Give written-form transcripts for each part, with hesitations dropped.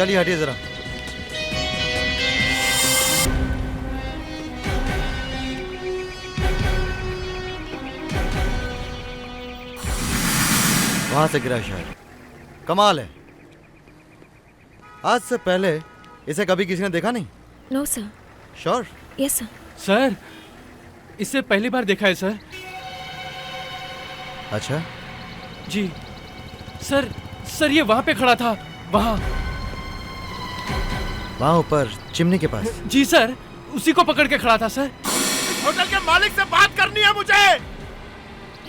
चलिए हटिए जरा। वहां से गिरा शायद। कमाल है, आज से पहले इसे कभी किसी ने देखा नहीं? No sir. Sure? Yes sir. Sir, इससे पहली बार देखा है सर। अच्छा, जी सर। सर ये वहां पे खड़ा था, वहां ऊपर चिमनी के पास। जी सर, उसी को पकड़ के खड़ा था सर। होटल के मालिक से बात करनी है मुझे।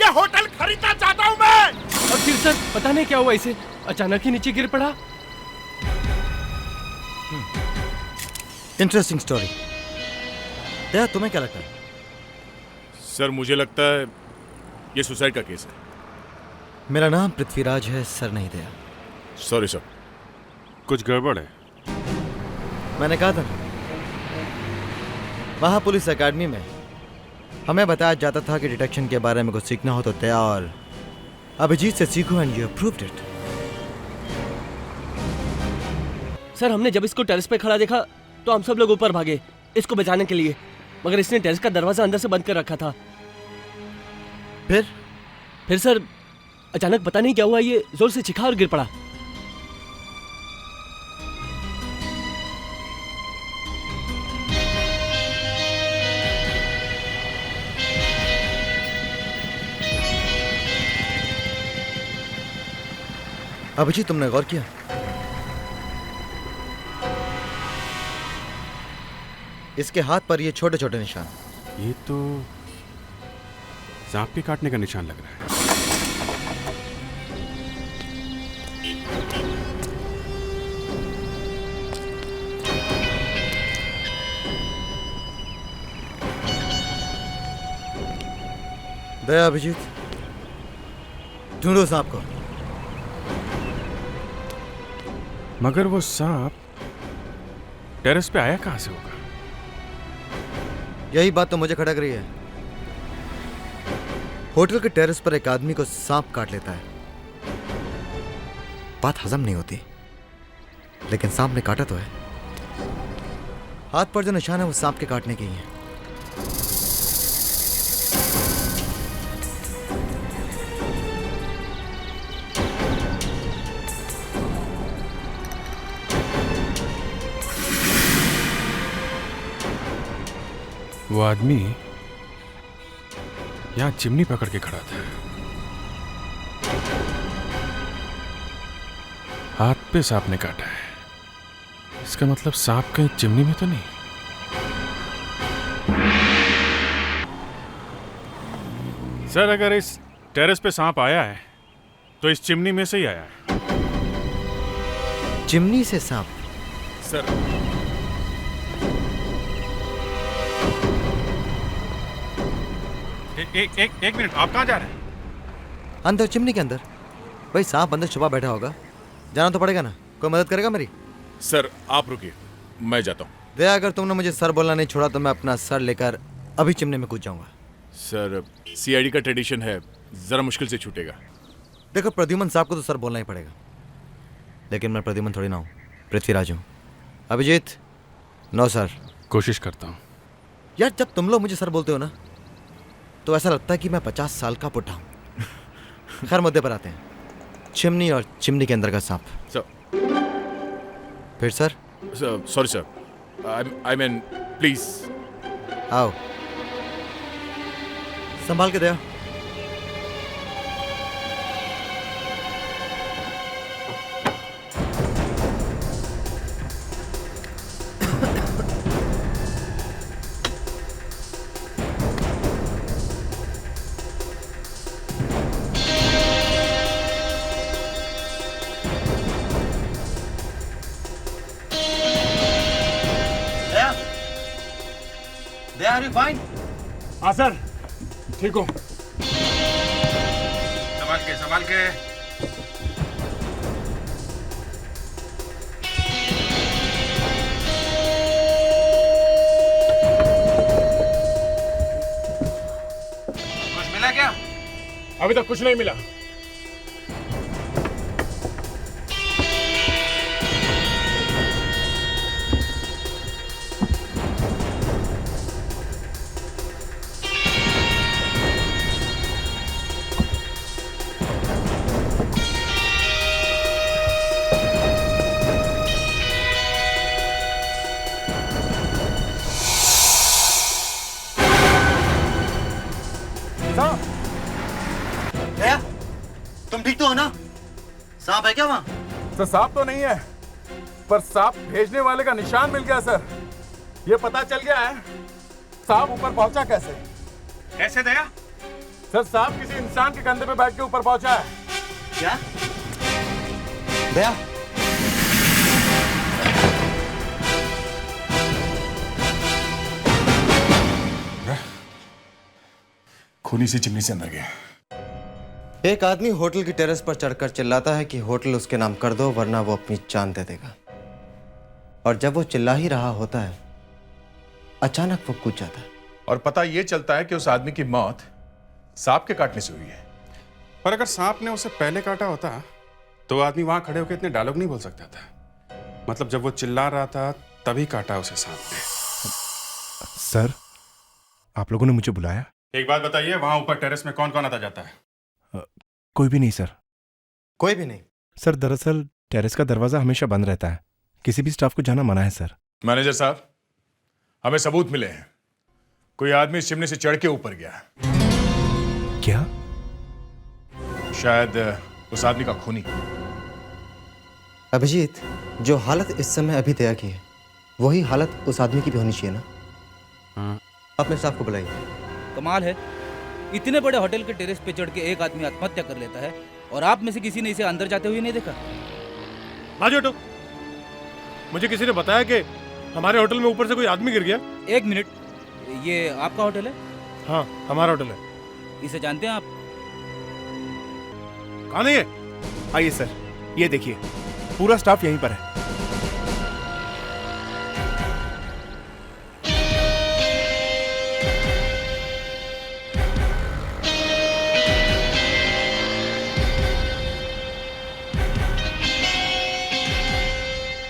ये होटल खरीदना चाहता हूं मैं। और फिर सर पता नहीं क्या हुआ, इसे अचानक ही नीचे गिर पड़ा। Interesting story. दया, तुम्हें क्या लगता है? सर मुझे लगता है ये सुसाइड का केस है। मेरा नाम पृथ्वीराज है सर, नहीं दया। सॉरी सर, कुछ गड़बड़ है। मैंने कहा था ना, वहां पुलिस एकेडमी में हमें बताया जाता था कि डिटेक्शन के बारे में कुछ सीखना हो तो दया और अभिजीत से सीखो, and you proved it. Sir हमने जब इसको टेरेस पे खड़ा देखा तो हम सब लोग ऊपर भागे इसको बचाने के लिए, मगर इसने टेरेस का दरवाजा अंदर से बंद कर रखा था। फिर सर अचानक पता नहीं क्या हुआ, ये जोर से चीखा और गिर पड़ा। अभिजीत, तुमने गौर किया? इसके हाथ पर ये छोटे छोटे निशान। ये तो सांप के काटने का निशान लग रहा है। दया, अभिजीत, ढूंढो सांप को। मगर वो सांप टेरेस पे आया कहां से होगा? यही बात तो मुझे खटक रही है। होटल के टेरेस पर एक आदमी को सांप काट लेता है, बात हजम नहीं होती, लेकिन सांप ने काटा तो है। हाथ पर जो निशान है वो सांप के काटने के ही है। वो आदमी यहां चिमनी पकड़ के खड़ा था। हाथ पे सांप ने काटा है। इसका मतलब सांप कहीं चिमनी में तो नहीं? सर अगर इस टेरेस पे सांप आया है तो इस चिमनी में से ही आया है। चिमनी से सांप? सर एक मिनट, आप कहां जा रहे हैं? अंदर, चिमनी के अंदर। भाई सांप अंदर छुपा बैठा होगा, जाना तो पड़ेगा ना। कोई मदद करेगा मेरी? सर आप रुकिए, मैं जाता हूँ। दया, अगर तुमने मुझे सर बोलना नहीं छोड़ा तो मैं अपना सर लेकर अभी चिमनी में कूद जाऊंगा। सर सीआईडी का ट्रेडिशन है, जरा मुश्किल से छूटेगा। देखो प्रद्युमन साहब को तो सर बोलना ही पड़ेगा, लेकिन मैं प्रद्युमन थोड़ी ना हूँ, पृथ्वीराज हूँ। Abhijeet, no sir. कोशिश करता हूँ। यार जब तुम लोग मुझे सर बोलते हो ना तो ऐसा लगता है कि मैं 50 साल का बुढ़ा हूँ। खैर मुद्दे पर आते हैं। चिमनी और चिमनी के अंदर का सांप। सर फिर sir? Sorry sir, I mean please. आओ, संभाल के दया। दया, आर यू फाइन? हाँ सर, ठीक हो। संभाल के। कुछ मिला क्या? अभी तक कुछ नहीं मिला। साहब भैया तुम ठीक तो हो ना? सांप है क्या वहाँ? सर सांप तो नहीं है, पर सांप भेजने वाले का निशान मिल गया सर। ये पता चल गया है सांप ऊपर पहुंचा कैसे। कैसे दया? सर सांप किसी इंसान के कंधे पे बैठ के ऊपर पहुंचा है। क्या? भैया खूनी सी चिमनी से अंदर गया। एक आदमी होटल की टेरेस पर चढ़कर चिल्लाता है कि होटल उसके नाम कर दो वरना वो अपनी जान दे देगा। और जब वो चिल्ला ही रहा होता है अचानक वो कूद जाता है। और पता ये चलता है कि उस आदमी की मौत सांप के काटने से हुई है। पर अगर सांप ने उसे पहले काटा होता तो वो आदमी वहां खड़े होकर इतने डायलॉग नहीं बोल सकता था। मतलब जब वो चिल्ला रहा था तभी काटा उसे सांप ने। सर आप लोगों ने मुझे बुलाया? एक बात बताइए, वहां ऊपर टेरेस में कौन कौन आता जाता है? कोई भी नहीं सर। कोई भी नहीं? सर दरअसल टेरेस का दरवाजा हमेशा बंद रहता है, किसी भी स्टाफ को जाना मना है सर। मैनेजर साहब, हमें सबूत मिले हैं। कोई आदमी इस चिमनी से चढ़ के ऊपर गया। क्या? शायद उस आदमी का खूनी। अभिजीत, जो हालत इस समय अभी दया की है वही हालत उस आदमी की भी होनी चाहिए ना? हाँ। अपने स्टाफ को बुलाइए। कमाल है, इतने बड़े होटल के टेरेस पे चढ़ के एक आदमी आत्महत्या कर लेता है और आप में से किसी ने इसे अंदर जाते हुए नहीं देखा। बाजू हटो। मुझे किसी ने बताया कि हमारे होटल में ऊपर से कोई आदमी गिर गया। एक मिनट, ये आपका होटल है? हाँ हमारा होटल है। इसे जानते हैं आप? कहाँ नहीं है? आइए सर, ये देखिए पूरा स्टाफ यहीं पर है।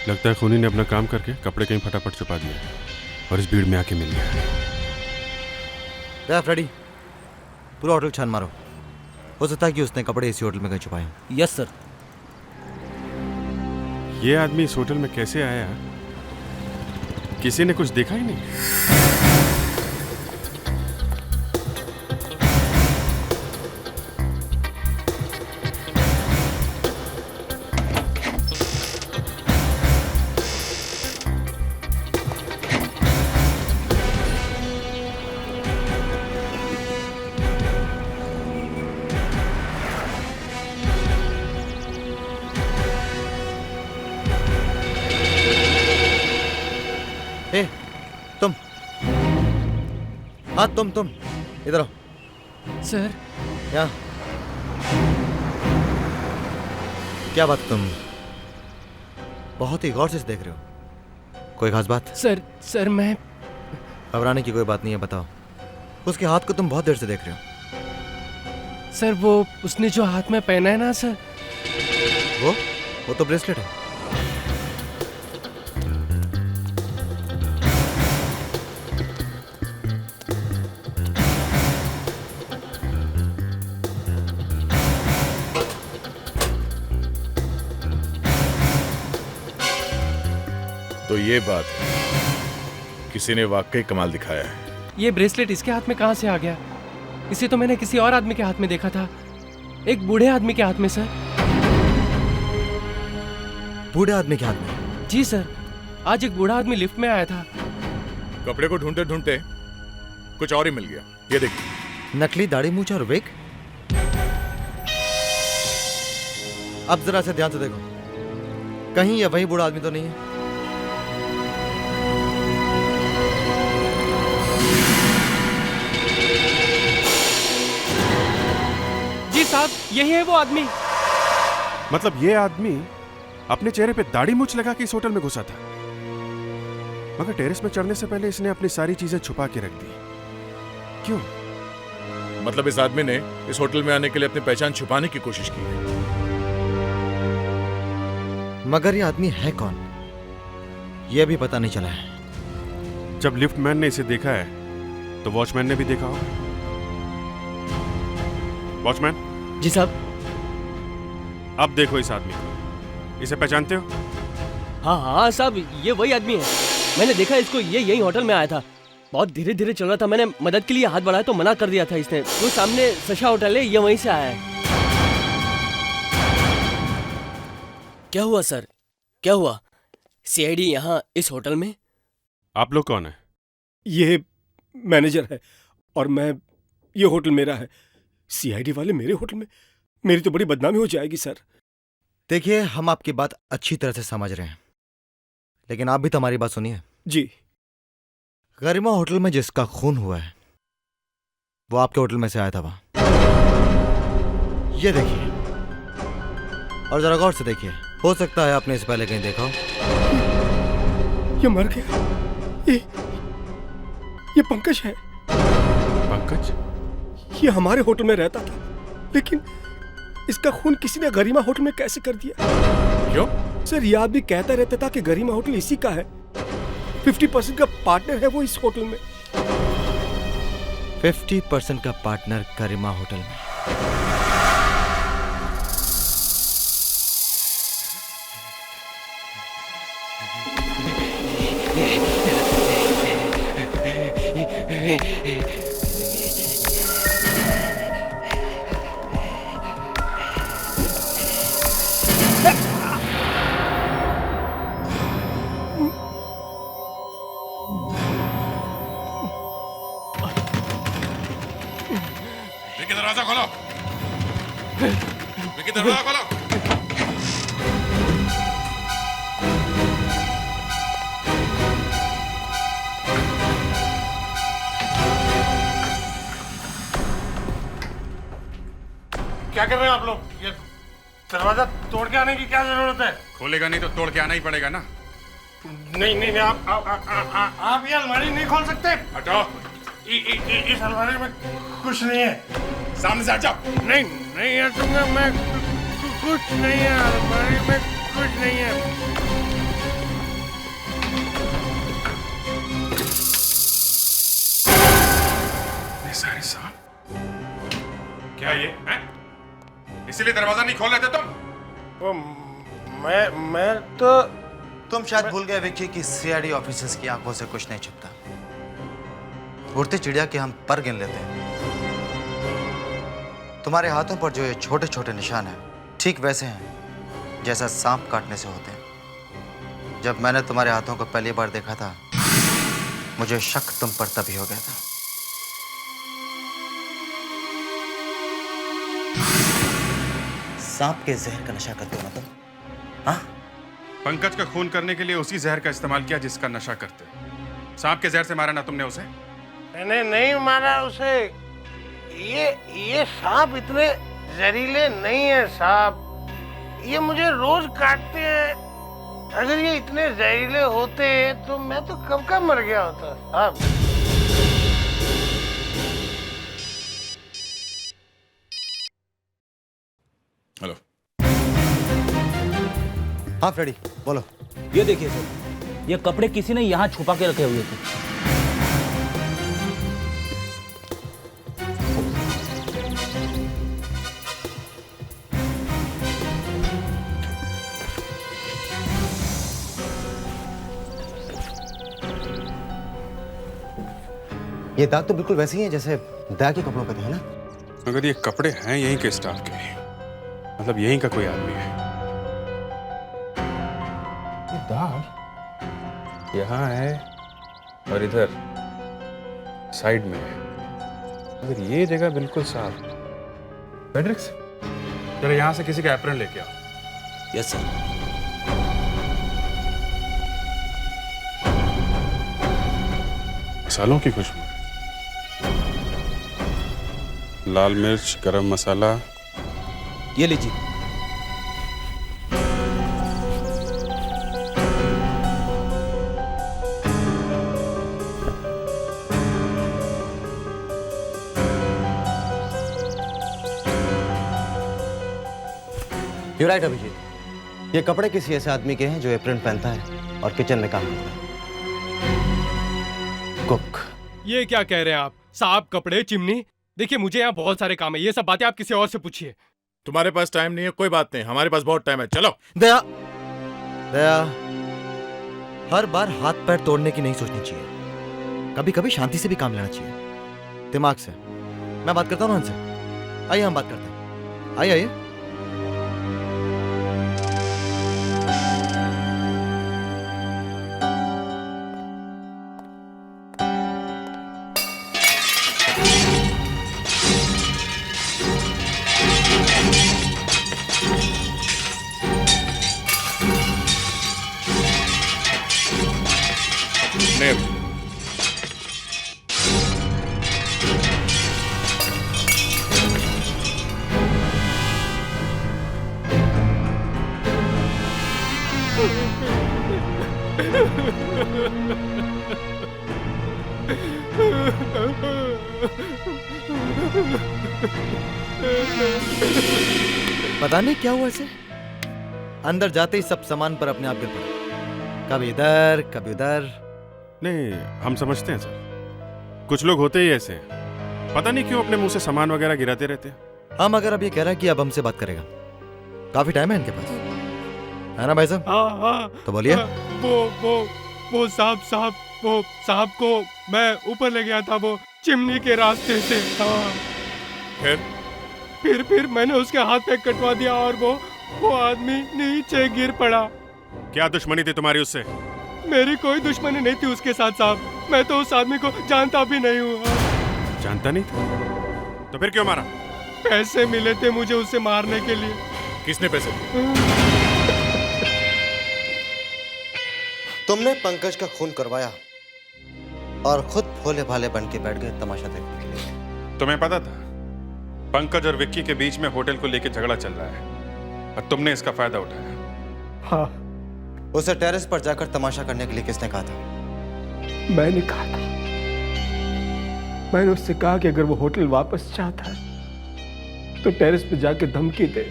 लगता है खूनी ने अपना काम करके कपड़े कहीं फटाफट छुपा दिए और इस भीड़ में आके मिल गया। दया फ्रेडी, पूरा होटल छान मारो। हो सकता है कि उसने कपड़े इसी होटल में कहीं छुपाए हों। Yes sir. ये आदमी इस होटल में कैसे आया? किसी ने कुछ देखा ही नहीं। ए, तुम। हाँ तुम इधर आओ। सर यहाँ। क्या बात, तुम बहुत ही गौर से देख रहे हो? कोई खास बात? सर मैं घबराने की कोई बात नहीं है, बताओ। उसके हाथ को तुम बहुत देर से देख रहे हो। सर वो उसने जो हाथ में पहना है ना सर, वो तो ब्रेसलेट है। तो ये बात है, किसी ने वाकई कमाल दिखाया है। ये ब्रेसलेट इसके हाथ में कहाँ से आ गया? इसे तो मैंने किसी और आदमी के हाथ में देखा था, एक बूढ़े आदमी के हाथ में सर। बूढ़े आदमी के हाथ में? जी सर, आज एक बूढ़ा आदमी लिफ्ट में आया था। कपड़े को ढूंढते ढूंढते कुछ और ही मिल गया। ये देखिए। नकली दाढ़ी मूंछ और विग। अब जरा से ध्यान से देखो, कहीं ये वही बूढ़ा आदमी तो नहीं है? जी साहब, यही है वो आदमी। मतलब ये आदमी अपने चेहरे पे दाढ़ी मूंछ लगा के इस होटल में घुसा था, मगर टेरेस में चढ़ने से पहले इसने अपनी सारी चीजें छुपा के रख दी। क्यों? मतलब इस आदमी ने इस होटल में आने के लिए अपनी पहचान छुपाने की कोशिश की है। मगर ये आदमी है कौन, यह भी पता नहीं चला है। जब लिफ्टमैन ने इसे देखा है तो वॉचमैन ने भी देखा होगा। वॉचमैन। जी साहब। अब देखो इस आदमी को, इसे पहचानते हो? हाँ हाँ साहब, ये वही आदमी है। मैंने देखा इसको, ये यही होटल में आया था। बहुत धीरे धीरे चल रहा था, मैंने मदद के लिए हाथ बढ़ाया तो मना कर दिया था इसने। वो सामने सशा होटल है, ये वहीं से आया है। क्या हुआ सर, क्या हुआ? सीआईडी यहाँ इस होटल में? आप लोग कौन है? ये मैनेजर है और मैं, ये होटल मेरा है। सीआईडी वाले मेरे होटल में? मेरी तो बड़ी बदनामी हो जाएगी सर। देखिए, हम आपकी बात अच्छी तरह से समझ रहे हैं, लेकिन आप भी तो हमारी बात सुनिए। जी। गरिमा होटल में जिसका खून हुआ है वो आपके होटल में से आया था वहां। ये देखिए और जरा गौर से देखिए, हो सकता है आपने इससे पहले कहीं देखा हो। ये मर गया। ये पंकज है। पंकज? ये हमारे होटल में रहता था, लेकिन इसका खून किसी ने गरिमा होटल में कैसे कर दिया? क्यों? सर, ये आदमी कहता रहता था कि गरिमा होटल इसी का है। 50% का पार्टनर है वो इस होटल में। 50% का पार्टनर गरिमा होटल में? विकी दरवाजा खोलो, विकी दरवाजा खोलो। क्या कर रहे हैं आप लोग? ये दरवाजा तोड़ के आने की क्या जरूरत है? खोलेगा नहीं तो तोड़ के आना ही पड़ेगा ना। नहीं नहीं, आप ये अलमारी नहीं खोल सकते। हटो। इस अलमारी में कुछ नहीं है। सामने से हट जाओ। नहीं नहीं हटूंगा मैं, कुछ नहीं है अलमारी में, कुछ नहीं है। ये सारे सांप क्या ये हैं? इसीलिए दरवाजा नहीं खोल रहे थे तुम? वो मैं तो तुम शायद भूल गए विक्की कि सीआईडी ऑफिसर्स की आंखों से कुछ नहीं छुपता। उड़ती चिड़िया के हम पर गिन लेते हैं। तुम्हारे हाथों पर जो ये छोटे छोटे निशान हैं, ठीक वैसे हैं जैसा सांप काटने से होते हैं। जब मैंने तुम्हारे हाथों को पहली बार देखा था, मुझे शक तुम पर तभी हो गया था। सांप के जहर का नशा करते हो ना तुम? हाँ? पंकज का खून करने के लिए उसी जहर का इस्तेमाल किया जिसका नशा करते। सांप के जहर से मारा ना तुमने उसे? मैंने नहीं मारा उसे। ये सांप इतने जहरीले नहीं है साहब। ये मुझे रोज काटते हैं। अगर ये इतने जहरीले होते तो मैं तो कब का मर गया होता साहब। हेलो। हाँ फ्रेडी, बोलो। ये देखिए सर, ये कपड़े किसी ने यहाँ छुपा के रखे हुए थे। ये दाग तो बिल्कुल वैसे ही है जैसे दया के कपड़ों पे थे, है ना? अगर ये कपड़े हैं यहीं के स्टाफ के, मतलब यहीं का कोई आदमी है। ये दाग यहाँ है और इधर साइड में है। अगर ये जगह बिल्कुल साफ। पेड्रिक्स, जरा यहाँ से किसी का एप्रन लेके आओ। Yes sir. मसालों की खुशबू, लाल मिर्च, गरम मसाला। ये लीजिए। You're right, Abhijit. ये कपड़े किसी ऐसे आदमी के हैं जो एप्रन पहनता है और किचन में काम करता है। कुक। ये क्या कह रहे हैं आप? सांप, कपड़े, चिमनी? देखिए, मुझे यहाँ बहुत सारे काम है। ये सब बातें आप किसी और से पूछिए। तुम्हारे पास टाइम नहीं है, कोई बात नहीं, हमारे पास बहुत टाइम है। चलो। दया, दया, हर बार हाथ पैर तोड़ने की नहीं सोचनी चाहिए। कभी कभी शांति से भी काम लेना चाहिए, दिमाग से। मैं बात करता हूँ ना उनसे। आइए हम बात करते हैं। आइए आइए। नहीं, पता नहीं क्या हुआ इसे, अंदर जाते ही सब सामान पर अपने आप गिर पड़ा, कभी इधर कभी उधर। नहीं, हम समझते हैं सर, कुछ लोग होते ही ऐसे हैं, पता नहीं क्यों अपने मुंह से सामान वगैरह गिराते रहते हैं। हम अगर अब ये कह रहा है कि अब हमसे बात करेगा, काफी टाइम है इनके पास, है ना भाई साहब? हाँ, तो बोलिए। वो साहब को मैं ऊपर ले गया था, वो चिमनी के रास्ते से। हाँ। फिर मैंने उसके हाथ पे कटवा दिया और वो आदमी नीचे गिर पड़ा। क्या दुश्मनी थी तुम्हारी उससे? मेरी कोई दुश्मनी नहीं थी उसके साथ साहब, मैं तो उस आदमी को जानता भी नहीं हूँ। जानता नहीं था? तो फिर क्यों मारा? पैसे मिले थे मुझे उसे मारने के लिए। किसने पैसे दिए? तुमने पंकज का खून करवाया और खुद भोले भाले बन के बैठ गए तमाशा देखने के लिए। तुम्हें पता था पंकज और विक्की के बीच में होटल को लेकर झगड़ा चल रहा है और तुमने इसका फायदा उठाया। हाँ। उसे टेरेस पर जाकर तमाशा करने के लिए किसने कहा था? मैंने कहा था। मैंने उससे कहा कि अगर वो होटल वापस चाहता है तो टेरेस पे जाके धमकी दे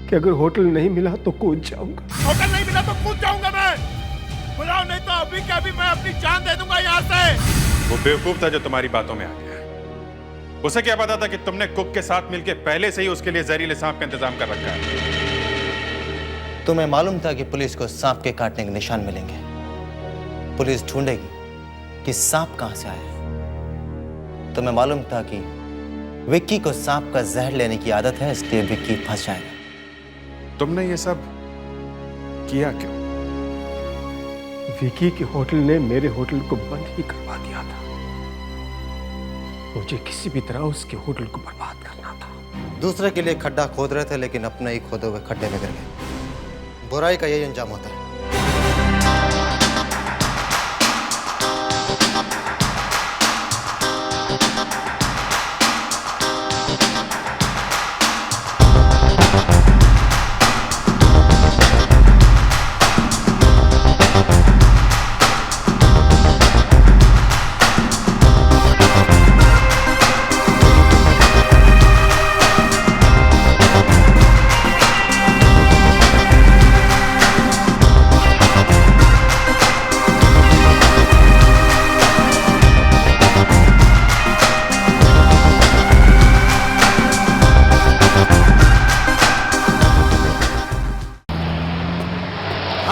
कि अगर होटल नहीं मिला तो कूद जाऊंगा। होटल नहीं मिला तो कूद जाऊंगा मैं। बुलाओ, नहीं तो अभी के अभी मैं अपनी जान दे दूंगा यहाँ से। वो बेवकूफ था जो तुम्हारी बातों में आ गया। उसे क्या पता था कि तुमने कुक के साथ मिलकर पहले से ही उसके लिए जहरीले सांप का इंतजाम कर रखा है। तुम्हें मालूम था कि पुलिस को सांप के काटने के निशान मिलेंगे, पुलिस ढूंढेगी कि सांप कहां से आया। तुम्हें मालूम था कि विक्की को सांप का जहर लेने की आदत है, इसलिए विक्की फंस जाएगा। तुमने ये सब किया क्यों? विकी के होटल ने मेरे होटल को बंद ही करवा दिया था। मुझे किसी भी तरह उसके होटल को बर्बाद करना था। दूसरे के लिए खड्डा खोद रहे थे, लेकिन अपने ही खोदे हुए खड्डे में गिर गए। बुराई का यही अंजाम होता है।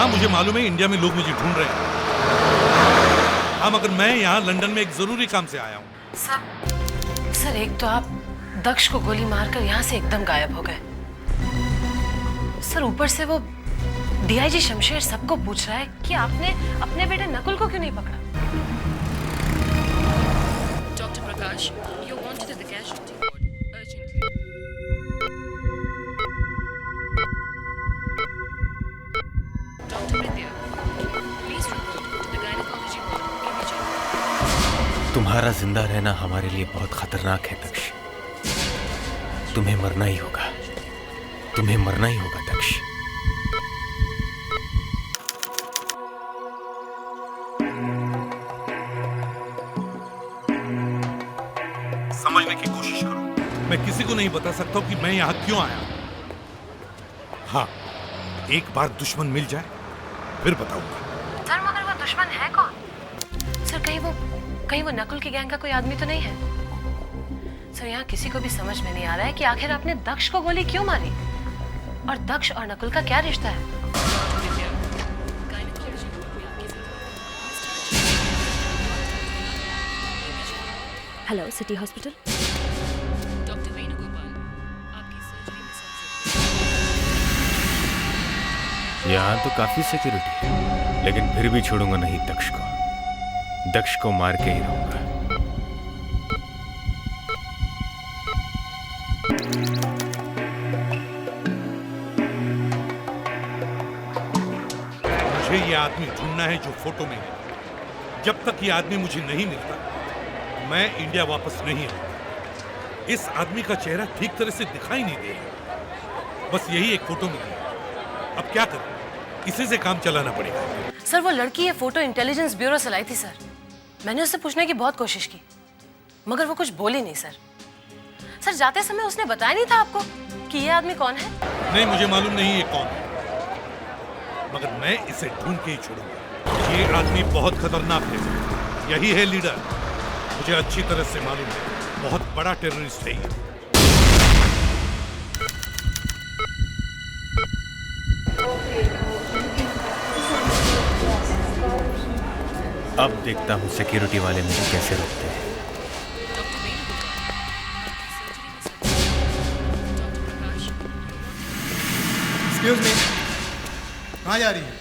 मुझे मालूम है इंडिया में लोग मुझे ढूंढ रहे हैं। हाँ, मगर मैं यहाँ लंदन में एक जरूरी काम से आया हूँ। सर एक तो आप दक्ष को गोली मारकर यहाँ से एकदम गायब हो गए। सर ऊपर से वो डीआईजी शमशेर सबको पूछ रहा है कि आपने अपने बेटे नकुल को क्यों नहीं पकड़ा। Doctor Prakash, you wanted at the casualty ward urgently. Doctor Vidya, please report to the gynaecology ward immediately. तुम्हारा जिंदा रहना हमारे लिए बहुत खतरनाक है दक्ष। तुम्हें मरना ही होगा, तुम्हें मरना ही होगा दक्ष। समझने की कोशिश करो। मैं किसी को नहीं बता सकता कि मैं यहाँ क्यों आया। हाँ, एक बार दुश्मन मिल जाए फिर बताऊंगा। सर मगर वो दुश्मन है कौन? सर कहीं वो नकुल की गैंग का कोई आदमी तो नहीं है? सर यहाँ किसी को भी समझ में नहीं आ रहा है कि आखिर आपने दक्ष को गोली क्यों मारी और दक्ष और नकुल का क्या रिश्ता है। Hello, city hospital. Doctor Venugopal, आपकी सर्जरी में सर्जरी। यहाँ तो काफी सिक्योरिटी है, लेकिन फिर भी छोड़ूंगा नहीं दक्ष को। दक्ष को मार के ही रहूंगा। मुझे ये आदमी ढूंढना है जो फोटो में है। जब तक ये आदमी मुझे नहीं मिलता, मैं इंडिया वापस नहीं आऊंगा। इस आदमी का चेहरा ठीक तरह से दिखाई नहीं दे रहा। बस यही एक फोटो मिली है। अब क्या करें? इसी से काम चलाना पड़ेगा। सर, वो लड़की ये फोटो इंटेलिजेंस ब्यूरो से लाई थी सर। मैंने उससे पूछने की बहुत कोशिश की, मगर वो कुछ बोली नहीं सर। सर, जाते समय उसने बताया नहीं था आपको कि ये आदमी कौन है? नहीं, मुझे मालूम नहीं ये कौन है, मगर मैं इसे ढूंढ के ही छोड़ूंगा। ये आदमी बहुत खतरनाक है। यही है लीडर। मुझे अच्छी तरह से मालूम है, बहुत बड़ा टेररिस्ट है ये। अब देखता हूँ सिक्योरिटी वाले मुझे कैसे रोकते हैं। एक्सक्यूज मी, कहाँ जा रही है?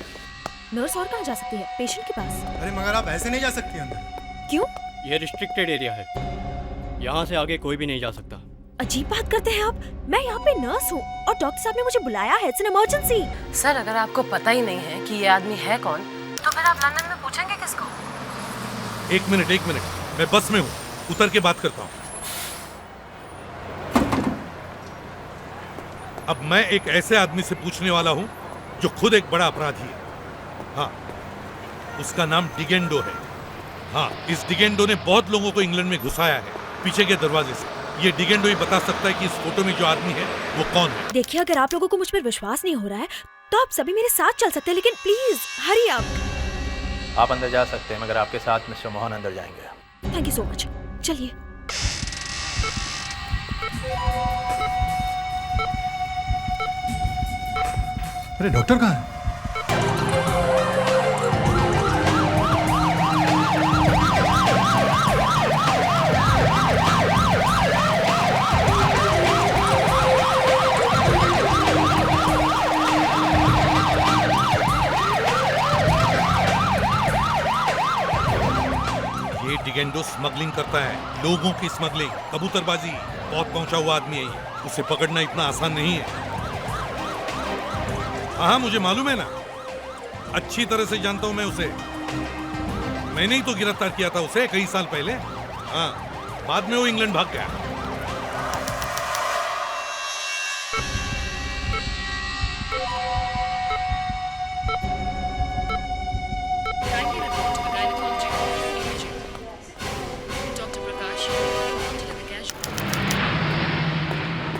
नर्स और कहाँ जा सकती है? पेशेंट के पास। अरे मगर आप ऐसे नहीं जा सकती अंदर। क्यों? ये रिस्ट्रिक्टेड एरिया है, यहाँ से आगे कोई भी नहीं जा सकता। अजीब बात करते हैं आप। मैं यहाँ पे नर्स हूँ और डॉक्टर साहब ने मुझे बुलाया है। It's an emergency. सर, अगर आपको पता ही नहीं है कि ये आदमी है कौन, तो फिर आप लंदन में पूछेंगे किसको? एक मिनट, मैं बस में हूँ, उतर के बात करता हूँ। अब मैं एक ऐसे आदमी से पूछने वाला हूँ जो खुद एक बड़ा अपराधी है। हाँ, उसका नाम डिगेंडो है। हाँ, इस डिगेंडो ने बहुत लोगों को इंग्लैंड में घुसाया है, पीछे के दरवाजे से। ये डिगेंडो ही बता सकता है कि इस फोटो में जो आदमी है वो कौन है। देखिए, अगर आप लोगों को मुझ पर विश्वास नहीं हो रहा है तो आप सभी मेरे साथ चल सकते हैं, लेकिन प्लीज हरी आप। आप अंदर जा सकते हैं, मगर आपके साथ मिस्टर मोहन अंदर जाएंगे। Thank you so much. चलिए। अरे डॉक्टर कहाँ है? डिगेंडो स्मगलिंग करता है, लोगों की स्मगलिंग, कबूतरबाजी। बहुत पहुंचा हुआ आदमी है ये। उसे पकड़ना इतना आसान नहीं है। हाँ, मुझे मालूम है ना, अच्छी तरह से जानता हूं मैं उसे। मैंने ही तो गिरफ्तार किया था उसे कई साल पहले। हाँ, बाद में वो इंग्लैंड भाग गया।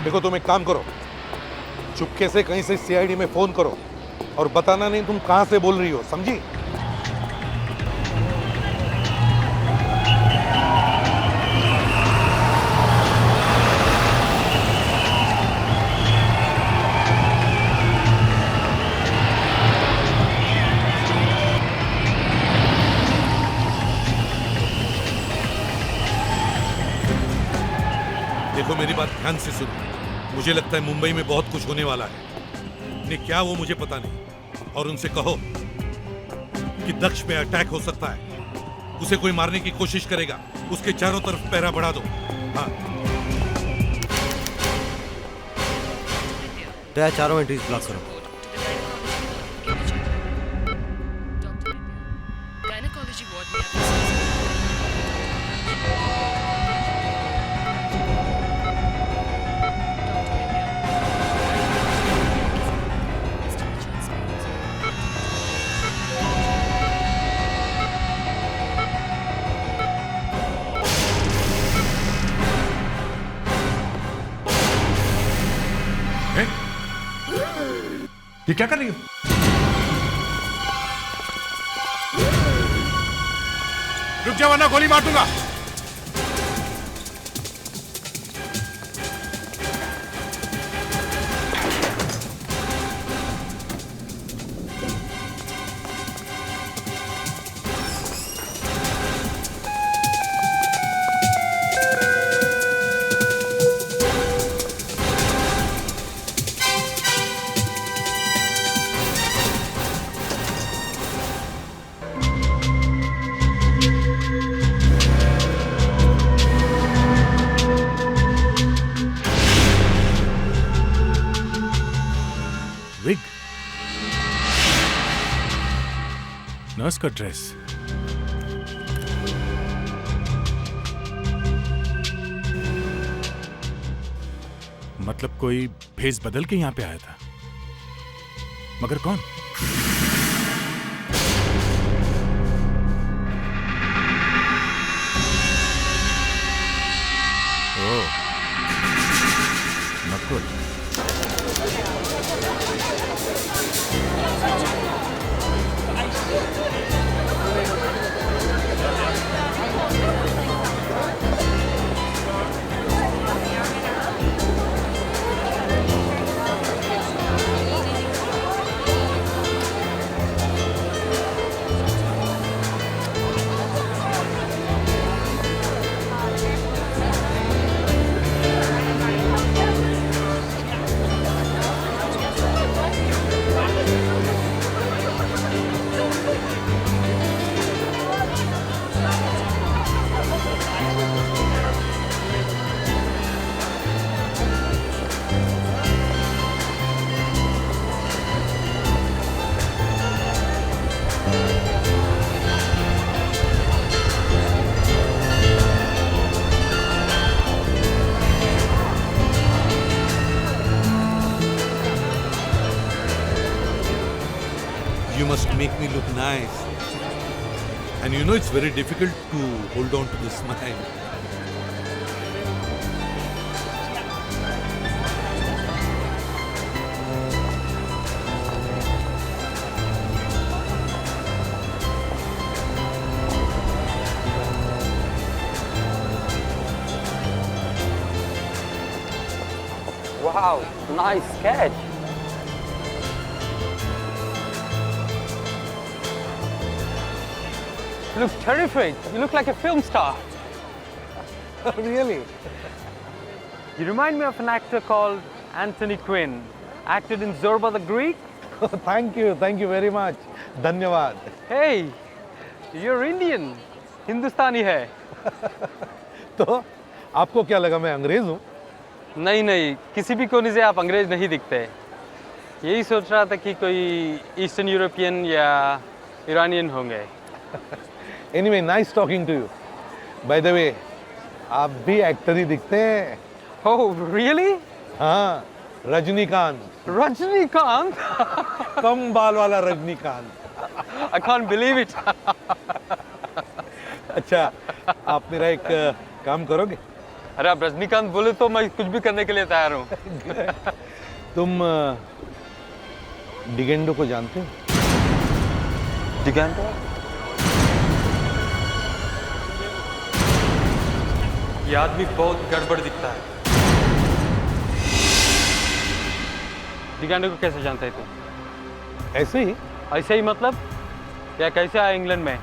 देखो, तुम एक काम करो, चुपके से कहीं से सीआईडी में फोन करो और बताना नहीं तुम कहां से बोल रही हो, समझी? देखो, मेरी बात ध्यान से सुनो। मुझे लगता है मुंबई में बहुत कुछ होने वाला है। ने क्या वो मुझे पता नहीं। और उनसे कहो कि दक्ष पे अटैक हो सकता है, उसे कोई मारने की कोशिश करेगा, उसके चारों तरफ पहरा बढ़ा दो। हाँ, चारों एंट्रीज ब्लॉक करो। ये क्या कर रही हो? रुक जा वरना गोली मार दूंगा। नर्स का ड्रेस। मतलब कोई भेस बदल के यहां पे आया था, मगर कौन? ओह, Nakul. You must make me look nice. And you know it's very difficult to hold on to the smile. Wow, nice sketch. You look terrific. You look like a film star. Really? You remind me of an actor called Anthony Quinn. Acted in Zorba the Greek. Thank you very much. Dhanyavad. Hey, you're Indian. Hindustani है. तो आपको क्या लगा मैं अंग्रेज हूँ? नहीं नहीं, किसी भी कोने से आप अंग्रेज नहीं दिखते. यही सोच रहा था कि कोई ईस्टर्न यूरोपियन या ईरानियन होंगे. Anyway, nice talking to you. By the way, आप भी एक्टर ही दिखते हैं. Oh, really? हाँ, रजनीकांत. रजनीकांत? कम बाल वाला Rajinikanth. I can't believe it. अच्छा, आप मेरा एक काम करोगे? अरे आप रजनीकांत बोले तो मैं कुछ भी करने के लिए तैयार हूँ. तुम डिगेंडो को जानते हो? डिगेंडो? ये आदमी बहुत गड़बड़ दिखता है. डिगेंडो को कैसे जानता है तू? ऐसे ही. ऐसे ही मतलब? क्या कैसे आया इंग्लैंड में?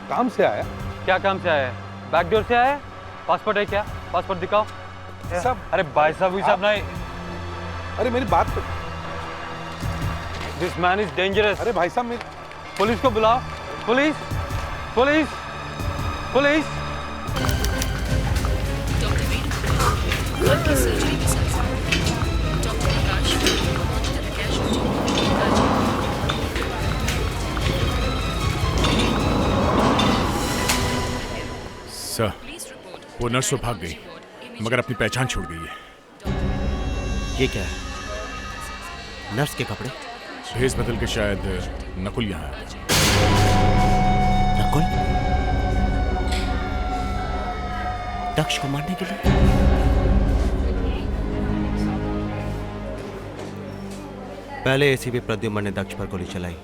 काम से आया. क्या काम से आया? बैकडोर से आया? पासपोर्ट है क्या? पासपोर्ट दिखाओ. सब. अरे भाई साहब ये सब नहीं. अरे मेरी बात तो. This man is dangerous. अरे भाई साहब मेरी. पुलिस को बुलाओ. Police, police, police. सर, वो नर्स तो भाग गई, मगर अपनी पहचान छोड़ गई है. ये क्या है? नर्स के कपड़े? भेस बदल के शायद नकुल यहाँ है. नकुल? दक्ष को मारने के लिए? पहले एसीपी प्रद्युम्न ने दक्ष पर गोली चलाई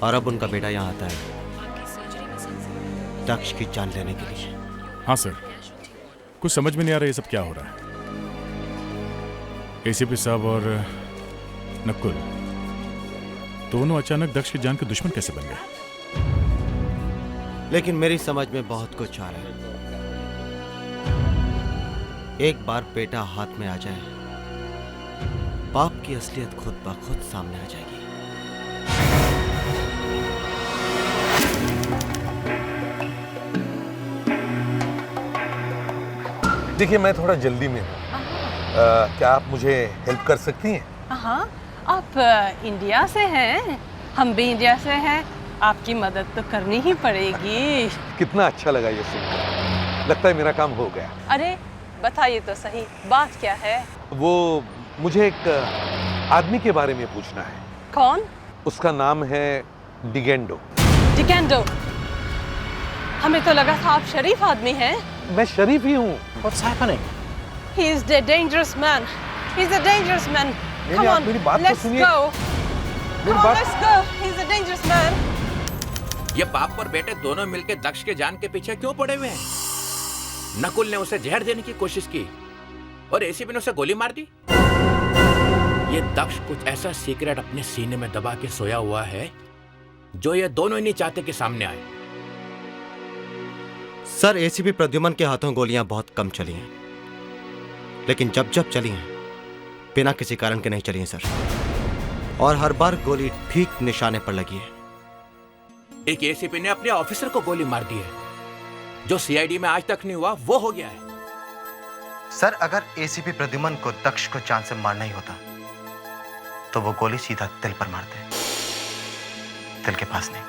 और अब उनका बेटा यहाँ आता है दक्ष की जान लेने के लिए. हाँ सर, कुछ समझ में नहीं आ रहा ये सब क्या हो रहा है. एसीपी साहब और नकुल दोनों अचानक दक्ष की जान के दुश्मन कैसे बन गए? लेकिन मेरी समझ में बहुत कुछ आ रहा है. एक बार बेटा हाथ में आ जाए, बाप की असलियत खुद ब खुद सामने आ जाएगी. देखिए मैं थोड़ा जल्दी में हूँ. क्या आप मुझे हेल्प कर सकती हैं? हाँ, आप इंडिया से हैं हम भी इंडिया से हैं, आपकी मदद तो करनी ही पड़ेगी। कितना अच्छा लगा ये सुनकर, लगता है मेरा काम हो गया। अरे बताइए तो सही, बात क्या है? वो मुझे एक आदमी के बारे में पूछना है। कौन? उसका नाम है डिगेंडो। डिगेंडो? हमें तो लगा था आप शरीफ आदमी हैं। मैं शरीफ ही हूँ। What's happening? He is a dangerous man. He's a dangerous man. Come on, मेरी बात तो let's सुनिए। go. Come on, let's go. He's a dangerous man. ये बाप और बेटे दोनों मिलकर दक्ष के जान के पीछे क्यों पड़े हुए हैं? नकुल ने उसे जहर देने की कोशिश की और एसीपी ने उसे गोली मार दी। ये दक्ष कुछ ऐसा सीक्रेट अपने सीने में दबा के सोया हुआ है जो ये दोनों ही नहीं चाहते कि सामने आए। सर, एसीपी प्रद्युमन के हाथों गोलियां बहुत कम चली हैं, लेकिन जब जब चली हैं बिना किसी कारण के नहीं चली हैं सर, और हर बार गोली ठीक निशाने पर लगी है। एक एसीपी ने अपने ऑफिसर को गोली मार दी है, जो सीआईडी में आज तक नहीं हुआ वो हो गया है। सर, अगर एसीपी प्रद्युमन को दक्ष को जान से मारना ही होता तो वो गोली सीधा दिल पर मारते, दिल के पास नहीं।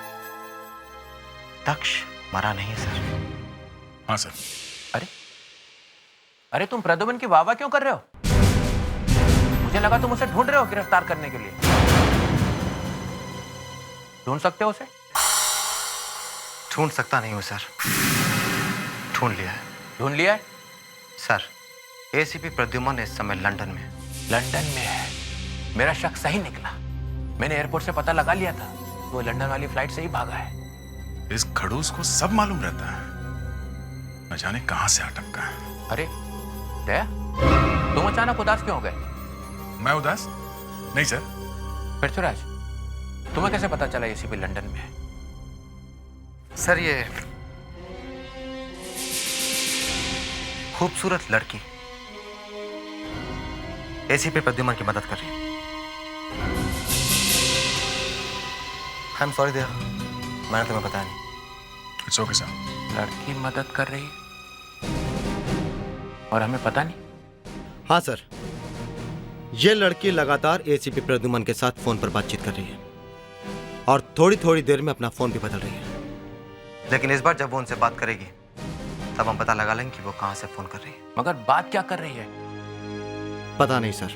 दक्ष मरा नहीं है सर। हाँ सर। अरे तुम प्रद्युमन की वाहवाह क्यों कर रहे हो? मुझे लगा तुम उसे ढूंढ रहे हो गिरफ्तार करने के लिए। ढूंढ सकते हो उसे? ढूंढ सकता नहीं हूं सर, ढूंढ लिया है। ढूंढ लिया है? सर, एसीपी प्रद्युमन इस समय लंदन में। लंदन में है? मेरा शक सही निकला। मैंने एयरपोर्ट से पता लगा लिया था, वो लंदन वाली फ्लाइट से ही भागा है। इस खड़ूस को सब मालूम रहता है, न जाने कहां से अटका है। अरे दया, तुम अचानक उदास क्यों हो गए? मैं उदास नहीं सर। पृथ्वीराज, तुम्हें कैसे पता चला एसीपी लंदन में है? सर, ये खूबसूरत लड़की एसीपी प्रद्युमन की मदद कर रही है। आई एम सॉरी दया, मैंने तुम्हें बताया नहीं। It's okay sir. लड़की मदद कर रही और हमें पता नहीं? हाँ सर, ये लड़की लगातार एसीपी प्रद्युमन के साथ फोन पर बातचीत कर रही है और थोड़ी थोड़ी देर में अपना फोन भी बदल रही है। लेकिन इस बार जब वो उनसे बात करेगी तब हम पता लगा लेंगे कि वो कहां से फोन कर रही है। मगर बात क्या कर रही है? पता नहीं सर,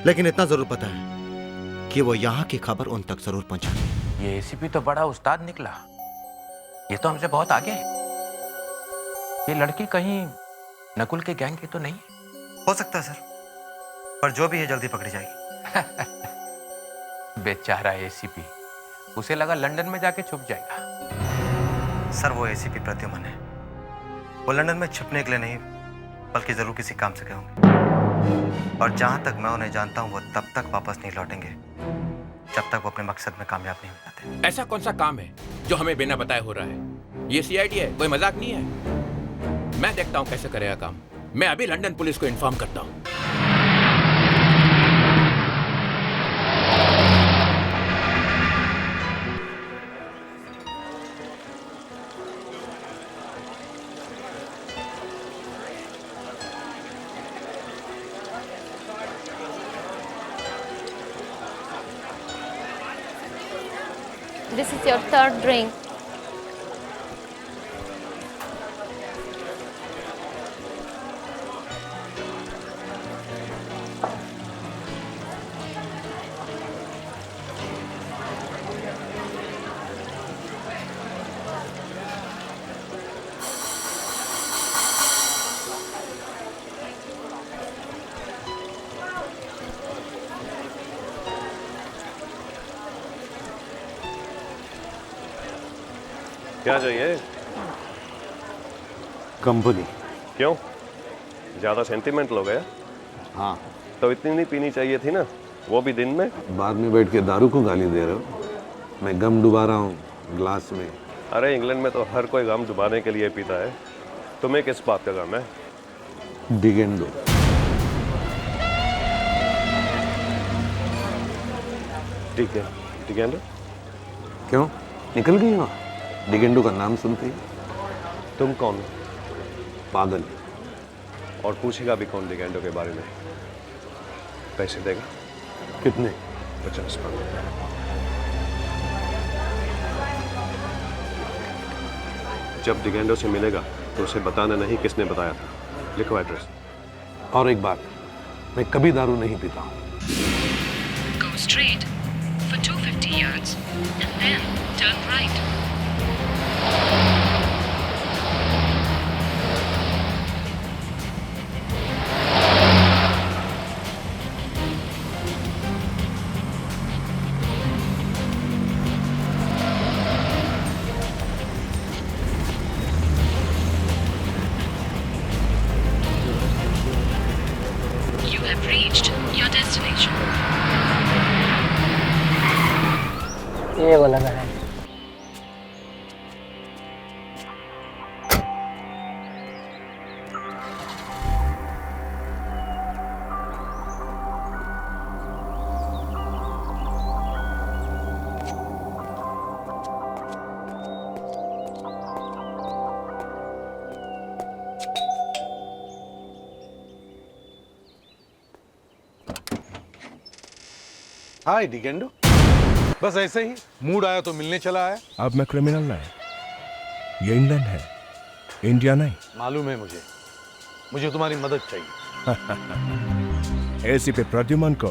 लेकिन इतना जरूर पता है कि वो यहां की खबर उन तक जरूर पहुंचाएगी। ये एसीपी तो बड़ा उस्ताद निकला, ये तो हमसे बहुत आगे है। ये लड़की कहीं नकुल के गैंग की तो नहीं? हो सकता है सर, पर जो भी है जल्दी पकड़ी जाएगी। बेचारा एसीपी, उसे लगा लंदन में जाके छुप जाएगा। सर, वो एसीपी प्रद्युमन है, वो लंदन में छुपने के लिए नहीं बल्कि जरूर किसी काम से गए होंगे, और जहां तक मैं उन्हें जानता हूं वो तब तक वापस नहीं लौटेंगे जब तक वो अपने मकसद में कामयाब नहीं हो जाते। ऐसा कौन सा काम है जो हमें बिना बताए हो रहा है? ये सीआईडी है, कोई मजाक नहीं है। मैं देखता हूं कैसे करेगा काम। मैं अभी लंदन पुलिस को इन्फॉर्म करता हूं। This is your third drink. क्या चाहिए? कंपनी। क्यों? ज़्यादा सेंटिमेंट हो गया? हाँ। तो इतनी नहीं पीनी चाहिए थी ना, वो भी दिन में। बाद में बैठ के दारू को गाली दे रहे हो? मैं गम डुबा रहा हूँ ग्लास में। अरे इंग्लैंड में तो हर कोई गम डुबाने के लिए पीता है। तुम्हें किस बात का गम है? डिगेंडो। ठीक है, डिगेंडो। क्यों निकल गई वहाँ? डिगेंडो का नाम सुनते ही? तुम कौन हो? पागल। और पूछेगा भी कौन डिगेंडो के बारे में? पैसे देगा? कितने? 50 पाउंड। जब डिगेंडो से मिलेगा तो उसे बताना नहीं किसने बताया था। लिखो एड्रेस। और एक बात, मैं कभी दारू नहीं पीता हूँ। Go straight for 250 yards and then turn right. You have reached your destination. ये वाला है। हाय डिगेंडो। बस ऐसे ही मूड आया तो मिलने चला आया। अब मैं क्रिमिनल नहीं, ये इंग्लैंड है, इंडिया नहीं। मालूम है मुझे तुम्हारी मदद चाहिए। एसीपी प्रद्युमन को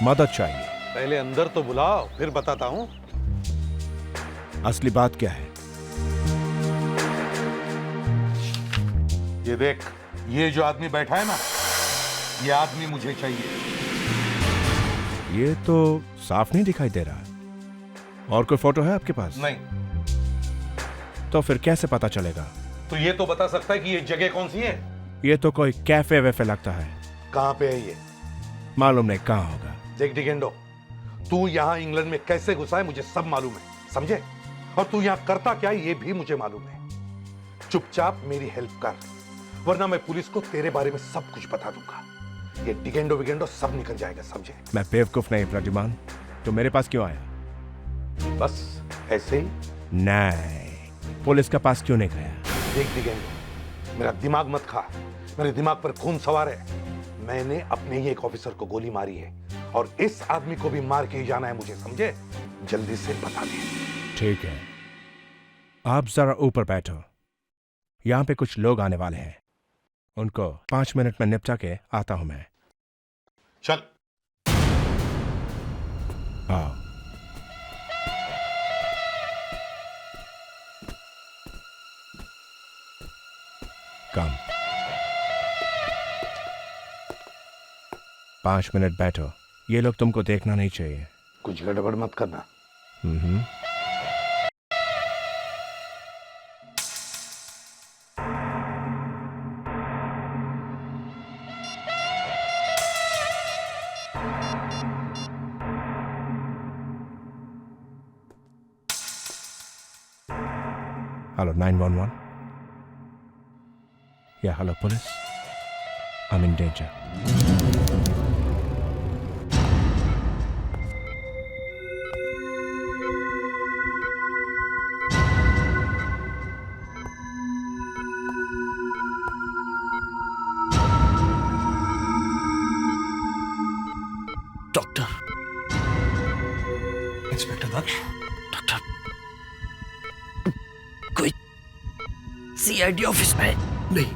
मदद चाहिए। पहले अंदर तो बुलाओ, फिर बताता हूँ। असली बात क्या है? ये देख, ये जो आदमी बैठा है ना, ये आदमी मुझे चाहिए। ये तो साफ नहीं दिखाई दे रहा। और कोई फोटो है आपके पास? नहीं। तो फिर कैसे पता चलेगा? तो ये तो बता सकता है कि ये जगह कौन सी है? ये तो कोई कैफे वैफे लगता है। कहाँ पे है ये? मालूम नहीं कहाँ होगा। देख डिगेंडो, तू यहाँ इंग्लैंड में कैसे घुसा है मुझे सब मालूम है, समझे? और तू यहाँ करता क्या है ये भी मुझे मालूम है। चुपचाप मेरी हेल्प कर, वरना मैं पुलिस को तेरे बारे में सब कुछ बता दूंगा। ये डिगेंडो विगेंडो सब निकल जाएगा, समझे? मैं बेवकूफ नहीं प्रद्युमन, तो मेरे पास क्यों आया? बस ऐसे ही? नहीं, पुलिस के पास क्यों नहीं गया? देख डिगेंडो, मेरा दिमाग मत खा, मेरे दिमाग पर खून सवार है। मैंने अपने ही एक ऑफिसर को गोली मारी है और इस आदमी को भी मार के ही जाना है मुझे, समझे? जल्दी से बता दे। ठीक है, आप जरा ऊपर बैठो, यहाँ पे कुछ लोग आने वाले हैं, उनको 5 मिनट में निपटा के आता हूं मैं। चल। आओ। कम। 5 मिनट बैठो, ये लोग तुमको देखना नहीं चाहिए। कुछ गड़बड़ मत करना। Hello, 911. Yeah, hello, police. I'm in danger. Doctor. Inspector Daksh. Doctor, कोई सीआईडी ऑफिस में? नहीं।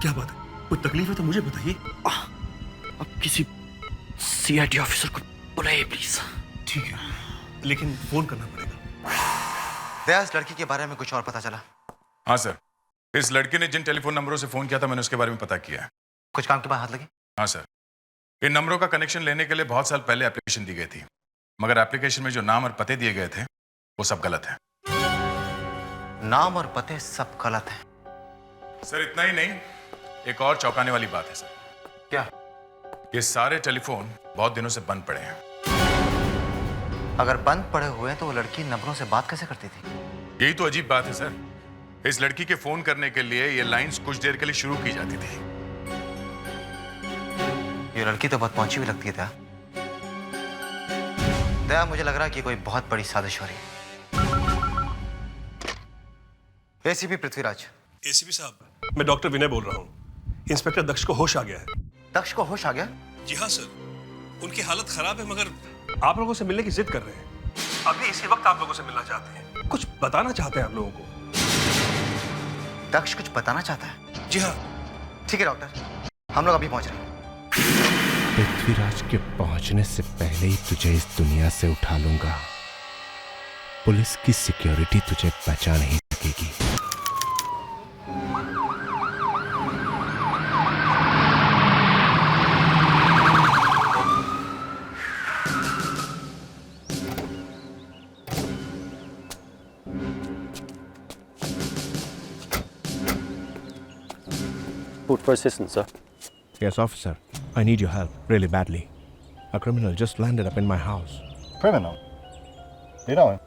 क्या बात है? कोई तकलीफ है तो मुझे बताइए। अब किसी सीआईडी ऑफिसर को बुलाइए प्लीज। ठीक है, लेकिन फोन करना पड़ेगा। दया, इस लड़की के बारे में कुछ और पता चला? हाँ सर, इस लड़की ने जिन टेलीफोन नंबरों से फोन किया था मैंने उसके बारे में पता किया है। कुछ काम के बाद हाथ लगे? हाँ सर, इन नंबरों का कनेक्शन लेने के लिए बहुत साल पहले एप्लीकेशन दी गई थी, मगर एप्लीकेशन में जो नाम और पते दिए गए थे वो सब गलत है। नाम और पते सब गलत हैं। सर इतना ही नहीं, एक और चौंकाने वाली बात है सर। क्या? ये सारे टेलीफोन बहुत दिनों से बंद पड़े हैं। अगर बंद पड़े हुए हैं तो वो लड़की नंबरों से बात कैसे करती थी? यही तो अजीब बात है सर। इस लड़की के फोन करने के लिए ये लाइंस कुछ देर के लिए शुरू की जाती थी। ये लड़की तो बहुत पहुंची हुई लगती है दया। दया, मुझे लग रहा है कि कोई बहुत बड़ी साजिश हो रही है। एसीपी पृथ्वीराज। एसीपी साहब, मैं डॉक्टर विनय बोल रहा हूँ। इंस्पेक्टर दक्ष को होश आ गया है। दक्ष को होश आ गया? जी हाँ सर, उनकी हालत खराब है, मगर आप लोगों से मिलने की जिद कर रहे हैं। अभी इसी वक्त आप लोगों से मिलना चाहते हैं, कुछ बताना चाहते हैं आप लोगों को। दक्ष कुछ बताना चाहता है। जी हाँ। ठीक है डॉक्टर, हम लोग अभी पहुंच रहे हैं। पृथ्वीराज के पहुंचने से पहले ही तुझे इस दुनिया से उठा लूंगा। पुलिस की सिक्योरिटी तुझे बचा नहीं सकेगी। Food for assistance, sir. Yes, officer. I need your help really badly. A criminal just landed up in my house. Criminal? You know him?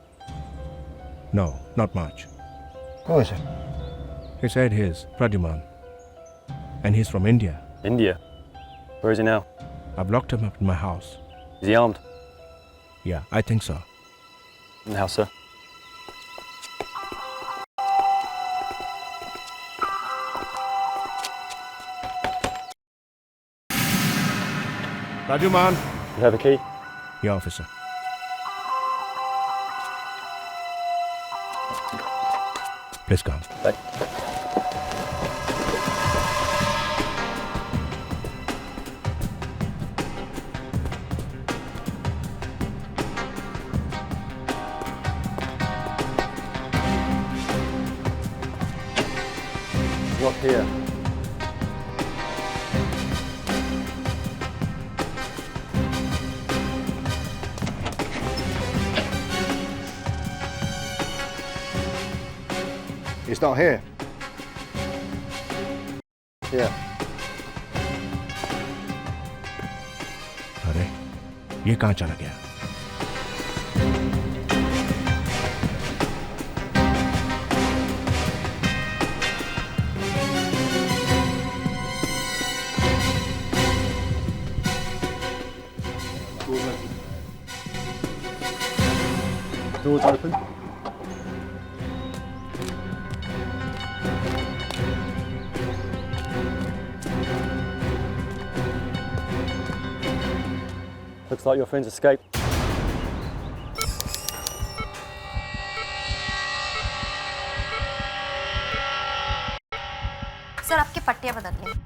No, not much. Who is it? He said he's Pradyuman. And he's from India. India? Where is he now? I've locked him up in my house. Is he armed? Yeah, I think so. In the house, sir. Pradyuman. You have a key? Yeah, officer. Please come. Thank Not here. He's not here. Yeah. अरे ये कहाँ चला गया? Doors open. Looks like your friends escaped. Sir आपकी पट्टियां बदल लें।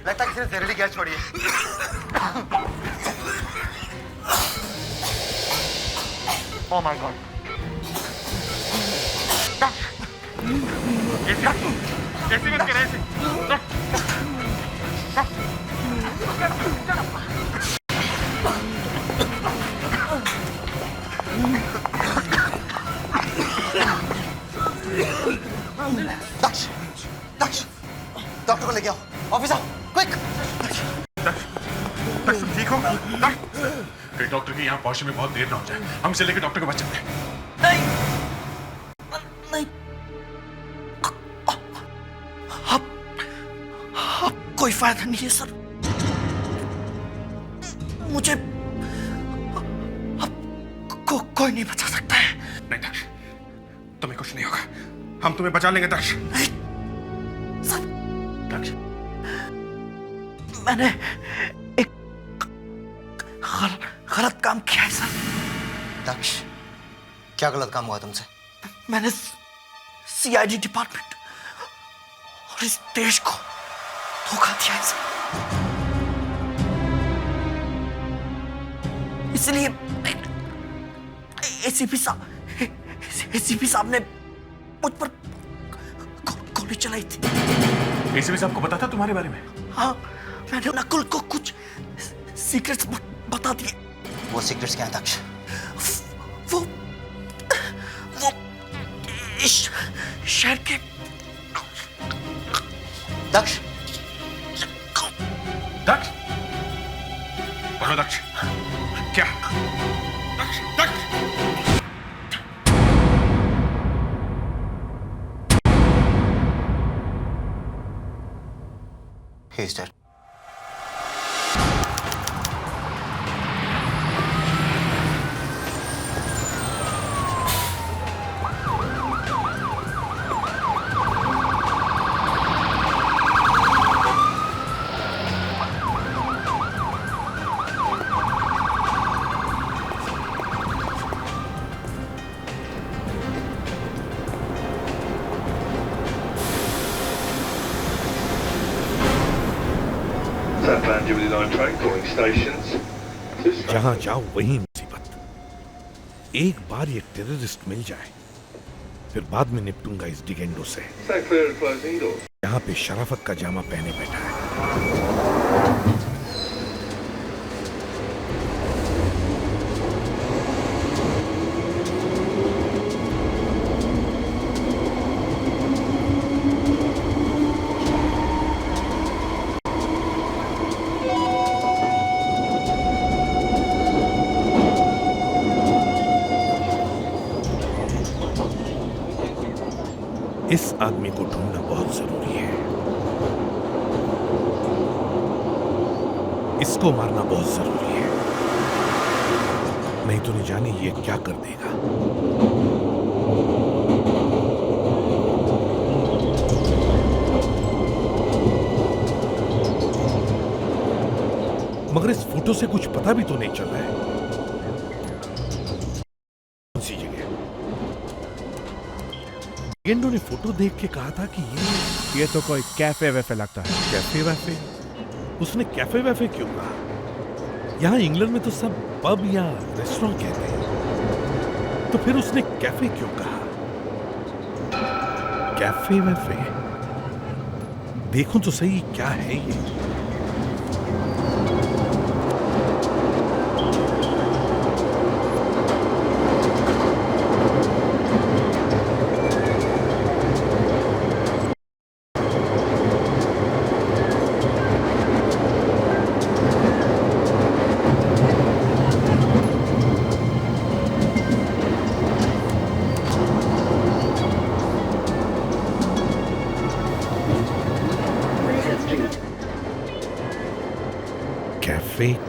लगता है किसी ने जहरीली गैस छोड़ी है। Oh my God. ऐसे मत कर ऐसे। दक्ष, दक्ष, डॉक्टर को लेके आओ। Officer, quick. दक्ष, तुम ठीक हो? दक्ष, कहीं डॉक्टर के यहाँ पहुंचने में बहुत देर ना हो जाए। हम इसे लेकर डॉक्टर के पास चलते हैं। नहीं, नहीं। अब कोई फायदा नहीं है सर। मुझे अब कोई नहीं बचा सकता है। नहीं दक्ष, तुम्हें कुछ नहीं होगा। हम तुम्हें बचा लेंगे दक्ष। सर, दक्ष, मैंने एक गलत काम किया है सर। दक्ष, क्या गलत काम हुआ तुमसे? मैंने सीआईडी डिपार्टमेंट और इस देश को धोखा दिया है सर। इसलिए एसीपी साहब ने मुझ पर गोली चलाई थी। एसीपी साहब को पता था तुम्हारे बारे में? हाँ, मैंने नकुल को कुछ सीक्रेट्स बता दिए। वो सीक्रेट्स क्या है दक्ष? वो इस शहर के दक्ष, दक्ष, बोलो दक्ष, He's dead. जहां जाओ वहीं मुसीबत। एक बार ये टेररिस्ट मिल जाए फिर बाद में निपटूंगा इस डिगेंडो से। यहाँ पे शराफत का जामा पहने बैठा है। इस आदमी को ढूंढना बहुत जरूरी है। इसको मारना बहुत जरूरी है, नहीं तो नहीं जाने ये क्या कर देगा। मगर इस फोटो से कुछ पता भी तो नहीं चल रहा है। कौन सी जगह? गेंडो ने फोटो देख के कहा था कि ये तो कोई कैफे वैफे लगता है। कैफे वैफे? उसने कैफे वैफे क्यों कहा? यहां इंग्लैंड में तो सब पब या रेस्टोरेंट कहते हैं, तो फिर उसने कैफे क्यों कहा? कैफे वैफे? देखो तो सही क्या है ये।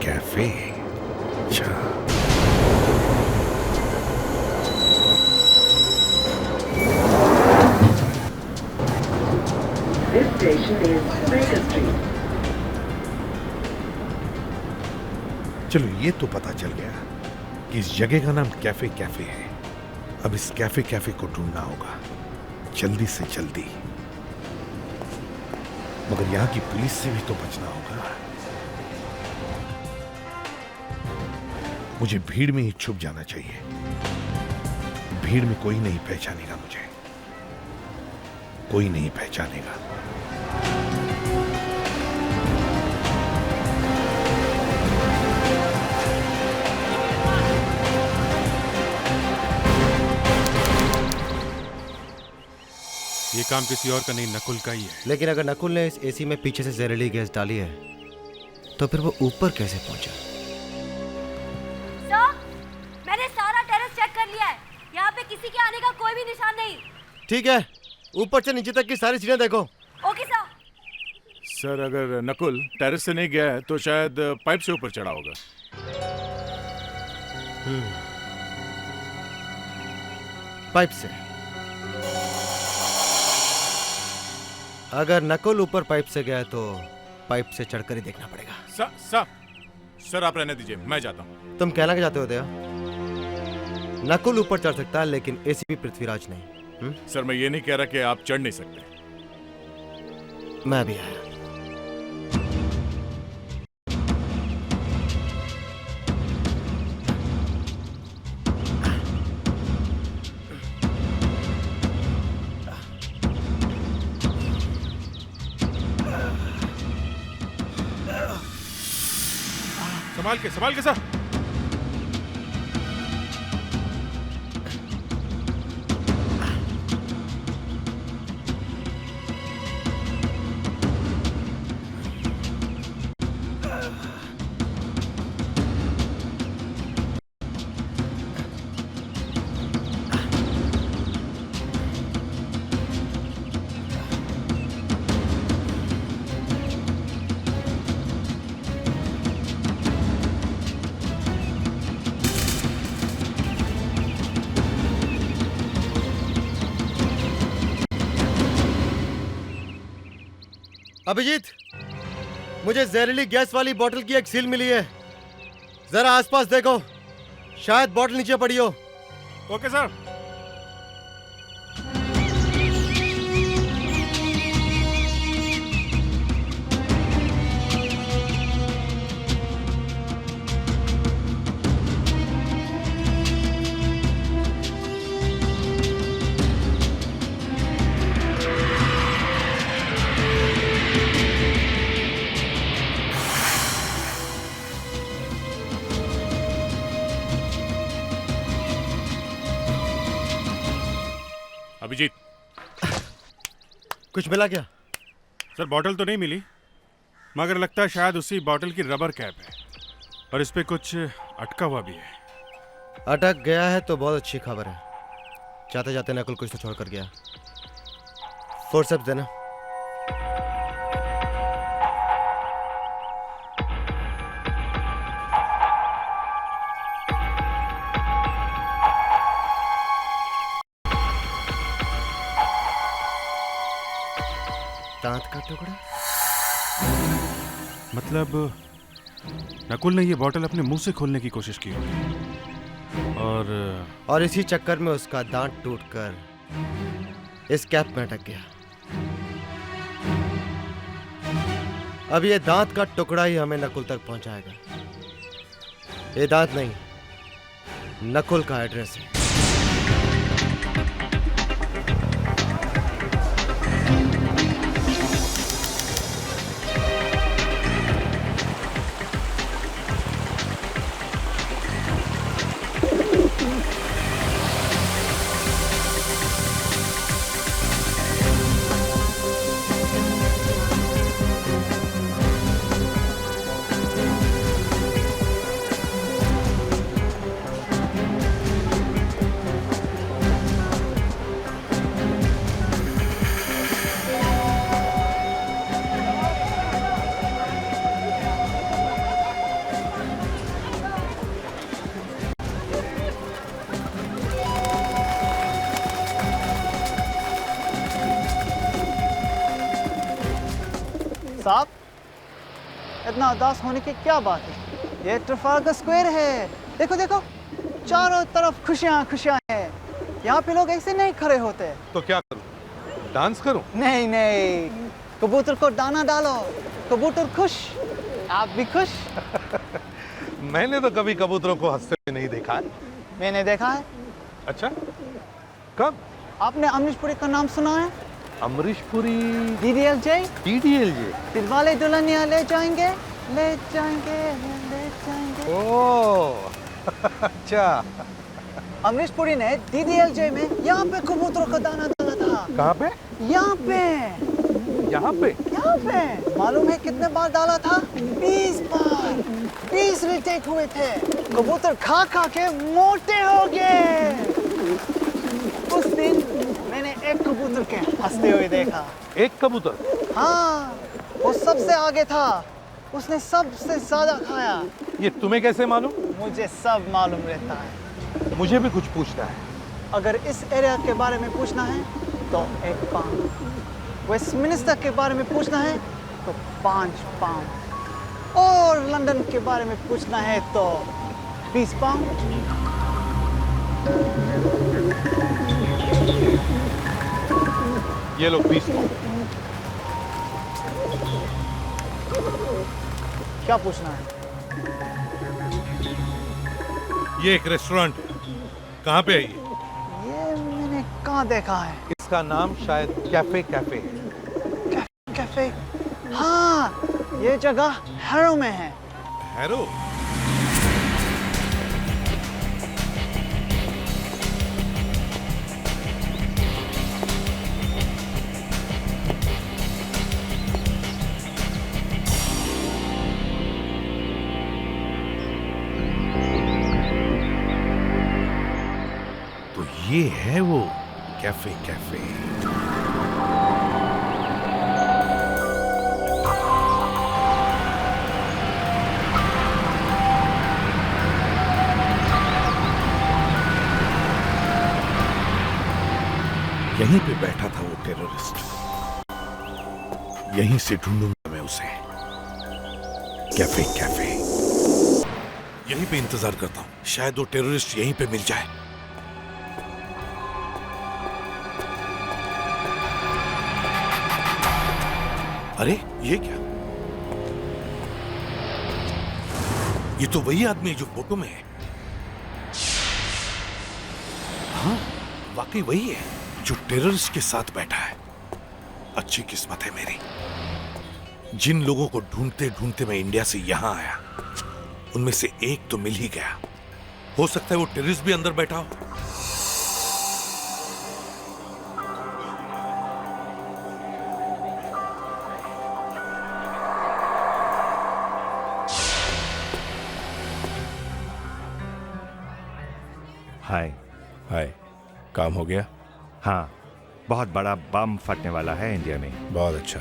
कैफे अच्छा। चलो ये तो पता चल गया कि इस जगह का नाम कैफे कैफे है। अब इस कैफे कैफे को ढूंढना होगा जल्दी से जल्दी, मगर यहां की पुलिस से भी तो बचना होगा। मुझे भीड़ में ही छुप जाना चाहिए। भीड़ में कोई नहीं पहचानेगा मुझे, कोई नहीं पहचानेगा। ये काम किसी और का नहीं, नकुल का ही है। लेकिन अगर नकुल ने इस एसी में पीछे से जहरीली गैस डाली है तो फिर वो ऊपर कैसे पहुंचा? सर, मैंने सारा टेरेस चेक कर लिया है। यहाँ पे किसी के आने का कोई भी निशान नहीं। ठीक है, ऊपर से नीचे तक की सारी चीजें देखो। Okay sir. सर, अगर नकुल टेरेस से नहीं गया है तो शायद पाइप से ऊपर चढ़ा होगा। पाइप से? अगर नकुल ऊपर पाइप से गया तो पाइप से चढ़कर ही देखना पड़ेगा। सर आप रहने दीजिए, मैं जाता हूँ। तुम कहना क्या चाहते हो दया? नकुल ऊपर चढ़ सकता है लेकिन एसीपी पृथ्वीराज नहीं। सर मैं ये नहीं कह रहा कि आप चढ़ नहीं सकते। मैं भी आया। संभाल के सर। अभिजीत, मुझे जहरीली गैस वाली बोतल की एक सील मिली है। जरा आसपास देखो, शायद बोतल नीचे पड़ी हो। Okay sir. अभिजीत, कुछ मिला क्या? सर बॉटल तो नहीं मिली, मगर लगता है शायद उसी बॉटल की रबर कैप है और इस पे कुछ अटका हुआ भी है। अटक गया है तो बहुत अच्छी खबर है। जाते जाते नकुल कुछ तो छोड़ कर गया। फोर्सेप्स देना। दांत का टुकड़ा? मतलब नकुल ने ये बॉटल अपने मुंह से खोलने की कोशिश की होगी और इसी चक्कर में उसका दांत टूटकर इस कैप में अटक गया। अब ये दांत का टुकड़ा ही हमें नकुल तक पहुंचाएगा। ये दांत नहीं, नकुल का एड्रेस है। साहब, इतना उदास होने की क्या बात है? ये ट्रफाल्गर स्क्वायर है। देखो देखो, चारों तरफ खुशियां खुशियां हैं। यहाँ पे लोग ऐसे नहीं खड़े होते। तो क्या करूं? डांस करूं? नहीं नहीं, कबूतर को दाना डालो, कबूतर खुश, आप भी खुश। मैंने तो कभी कबूतरों को हंसते हुए नहीं देखा है। मैंने देखा है। अच्छा, कब? आपने अमरीश पुरी का नाम सुना है? अमरीश पुरी? DDLJ? DDLJ? दिलवाले दुल्हनिया ले जाएंगे, ले जाएंगे, ले जाएंगे। ओह, अच्छा। अमरीश पुरी ने DDLJ में यहाँ पे कबूतरों का दाना डाला था। कहाँ पे? यहाँ पे। यहाँ पे? यहाँ पे। मालूम है कितने बार डाला था? 20 बार। 20 रिटेक हुए थे। कबूतर खा खा के मोटे हो गए। उस दिन मैंने एक कबूतर के हंसते हुए देखा। एक कबूतर? हाँ, वो सबसे आगे था। उसने सबसे ज्यादा खाया। ये तुम्हें कैसे मालूम? मुझे सब मालूम रहता है। मुझे भी कुछ पूछना है। अगर इस एरिया के बारे में पूछना है तो 1 पाउंड, वेस्टमिनिस्टर के बारे में पूछना है तो 5 पाउंड, और लंदन के बारे में पूछना है तो 20 पाउंड। ये लो 20 पाउंड। क्या पूछना है? ये एक रेस्टोरेंट है, कहाँ पे है ये? ये मैंने कहाँ देखा है? इसका नाम शायद कैफे कैफे है। कैफे? हाँ, ये जगह हैरो में है। हैरो? ये है वो कैफे कैफे। यहीं पे बैठा था वो टेररिस्ट। यहीं से ढूंढूंगा मैं उसे। कैफे कैफे, यहीं पे इंतजार करता हूँ, शायद वो टेररिस्ट यहीं पे मिल जाए। अरे ये क्या? ये तो वही आदमी है जो फोटो में है। हाँ, वाकई वही है जो टेररिस्ट के साथ बैठा है। अच्छी किस्मत है मेरी। जिन लोगों को ढूंढते ढूंढते मैं इंडिया से यहां आया, उनमें से एक तो मिल ही गया। हो सकता है वो टेररिस्ट भी अंदर बैठा हो। हाय। हाय, काम हो गया? हाँ, बहुत बड़ा बम फटने वाला है इंडिया में। बहुत अच्छा।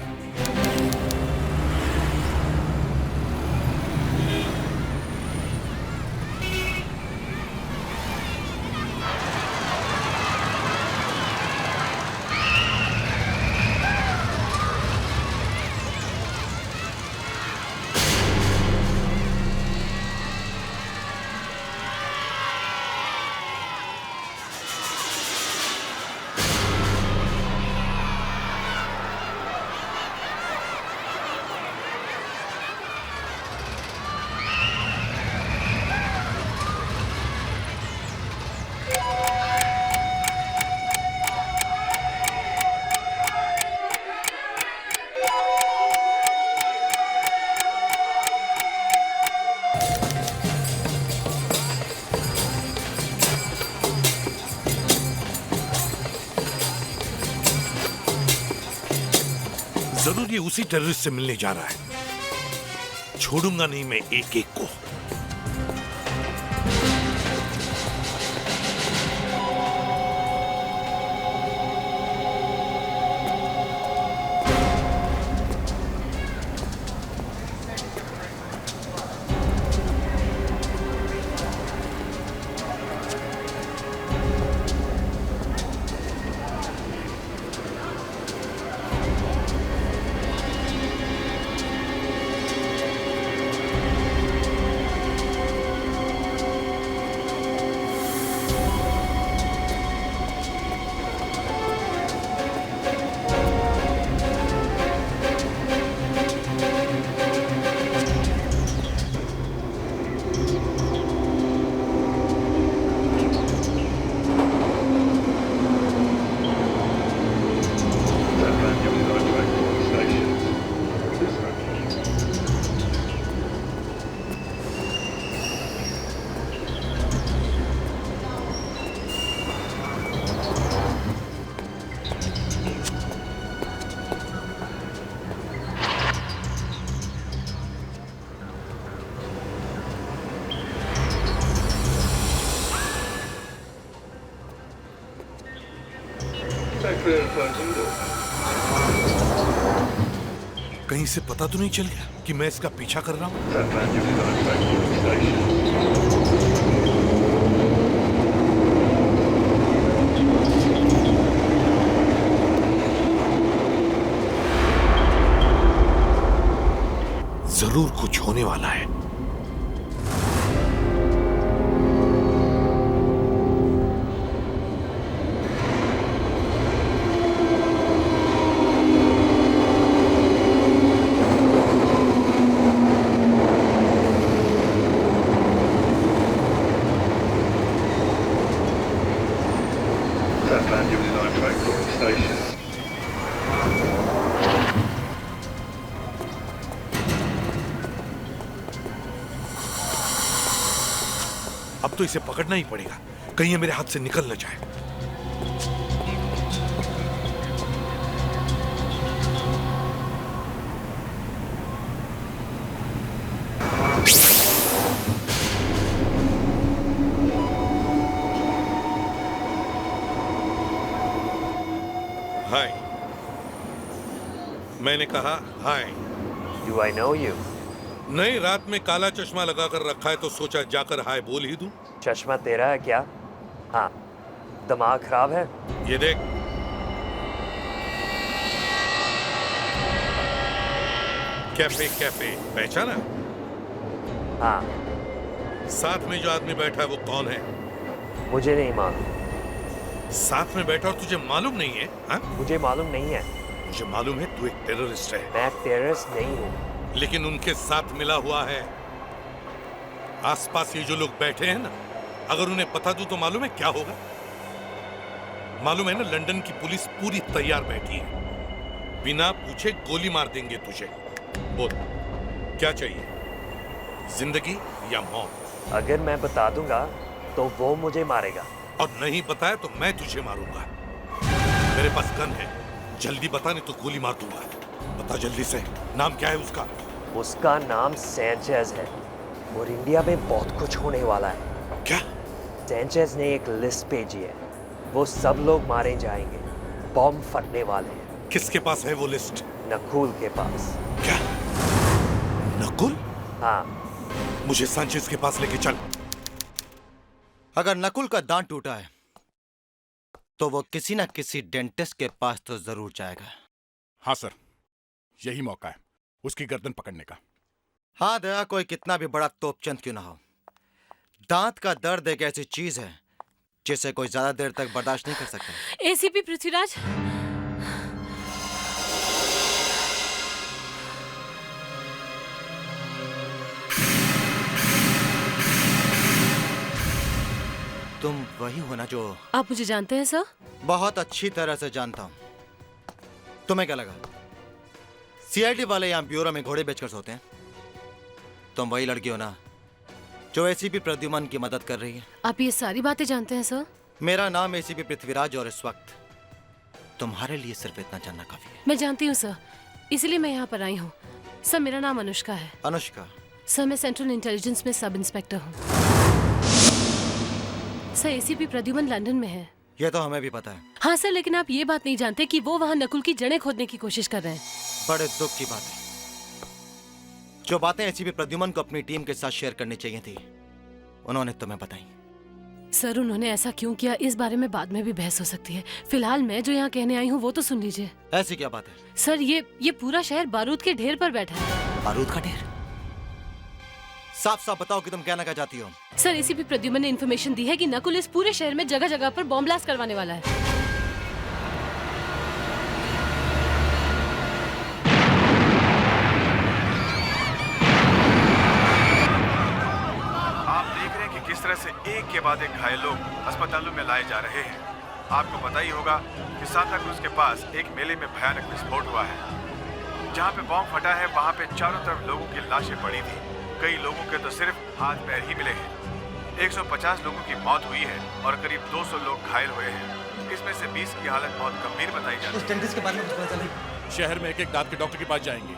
जरूर ये उसी टेररिस्ट से मिलने जा रहा है। छोड़ूंगा नहीं मैं एक एक को। कहीं से पता तो नहीं चल गया कि मैं इसका पीछा कर रहा हूं? जरूर कुछ होने वाला है। अब तो इसे पकड़ना ही पड़ेगा, कहीं ये मेरे हाथ से निकल न जाए। हाय, मैंने कहा हाय। Do I know you? नहीं, रात में काला चश्मा लगाकर रखा है तो सोचा जाकर हाय बोल ही दूं। चश्मा तेरा है क्या? हाँ, दिमाग खराब है? ये देख, कैफे कैफे पहचाना? हाँ। साथ में जो आदमी बैठा है वो कौन है? मुझे नहीं मालूम। साथ में बैठा और तुझे मालूम नहीं है? हाँ? मुझे मालूम नहीं है। मुझे मालूम है तू एक टेररिस्ट है। मैं टेररिस्ट नहीं हूँ। लेकिन उनके साथ मिला हुआ है। आसपास ये जो लोग बैठे हैं ना, अगर उन्हें पता दूं तो मालूम है क्या होगा? मालूम है ना, लंदन की पुलिस पूरी तैयार बैठी है। बिना पूछे गोली मार देंगे तुझे। बोल क्या चाहिए, जिंदगी या मौत? अगर मैं बता दूंगा तो वो मुझे मारेगा। और नहीं बताया तो मैं तुझे मारूंगा। मेरे पास गन है, जल्दी बता नहीं तो गोली मार दूंगा। बता जल्दी से, नाम क्या है उसका? उसका नाम सैंचेज है और इंडिया में बहुत कुछ होने वाला है। क्या? सैंचेज ने एक लिस्ट भेजी है, वो सब लोग मारे जाएंगे, बॉम्ब फटने वाले हैं। किसके पास है वो लिस्ट? नकुल के पास। क्या? नकुल? हाँ। मुझे सांचेज के पास लेके चल। अगर नकुल का दांत टूटा है तो वो किसी ना किसी डेंटिस्ट के पास तो जरूर जाएगा। हाँ सर, यही मौका है उसकी गर्दन पकड़ने का। हाँ दया, कोई कितना भी बड़ा तोपचंद क्यों ना हो, दांत का दर्द एक ऐसी चीज है जिसे कोई ज्यादा देर तक बर्दाश्त नहीं कर सकता। एसीपी पृथ्वीराज, तुम वही हो ना जो? आप मुझे जानते हैं सर? बहुत अच्छी तरह से जानता हूं। तुम्हें क्या लगा सीआईडी वाले यहां ब्यूरो में घोड़े बेचकर सोते हैं? तुम वही लड़की हो ना जो एसीपी प्रद्युमन की मदद कर रही है? आप ये सारी बातें जानते हैं सर? मेरा नाम एसीपी पृथ्वीराज और इस वक्त तुम्हारे लिए सिर्फ इतना जानना काफी है। मैं जानती हूँ सर, इसलिए मैं यहाँ पर आई हूँ। सर मेरा नाम अनुष्का है। अनुष्का? सर मैं सेंट्रल इंटेलिजेंस में सब इंस्पेक्टर हूँ। सर एसीपी प्रद्युमन लंदन में है। ये तो हमें भी पता है। हाँ सर, लेकिन आप ये बात नहीं जानते कि वो वहाँ नकुल की जड़ें खोदने की कोशिश कर रहे हैं। बड़े दुख की बात है। जो बातें एसीपी प्रद्युमन को अपनी टीम के साथ शेयर करनी चाहिए थी उन्होंने तुम्हें बताई। सर उन्होंने ऐसा क्यों किया इस बारे में बाद में भी बहस हो सकती है। फिलहाल मैं जो यहाँ कहने आई हूँ वो तो सुन लीजिए। ऐसी क्या बात है? सर ये पूरा शहर बारूद के ढेर पर बैठा है। बारूद का ढेर? साफ साफ बताओ कि तुम कहना क्या चाहती हो? सर एसीपी प्रद्युमन ने इन्फॉर्मेशन दी है कि नकुल इस पूरे शहर में जगह जगह पर बॉम्ब ब्लास्ट करवाने वाला है। आप देख रहे हैं कि किस तरह से एक के बाद एक घायल लोग अस्पतालों में लाए जा रहे हैं। आपको पता ही होगा कि सांता क्रूज के पास एक मेले में भयानक विस्फोट हुआ है। जहाँ पे बॉम्ब फटा है वहाँ पे चारों तरफ लोगों की लाशें पड़ी थी। कई लोगों के तो सिर्फ हाथ पैर ही मिले हैं। 150 लोगों की मौत हुई है और करीब 200 लोग घायल हुए हैं। इसमें से 20 की हालत बहुत गंभीर बताई जाती है। उस डेंटिस्ट के बारे में कुछ पता चला? शहर में एक एक दांत के डॉक्टर के पास जाएंगे।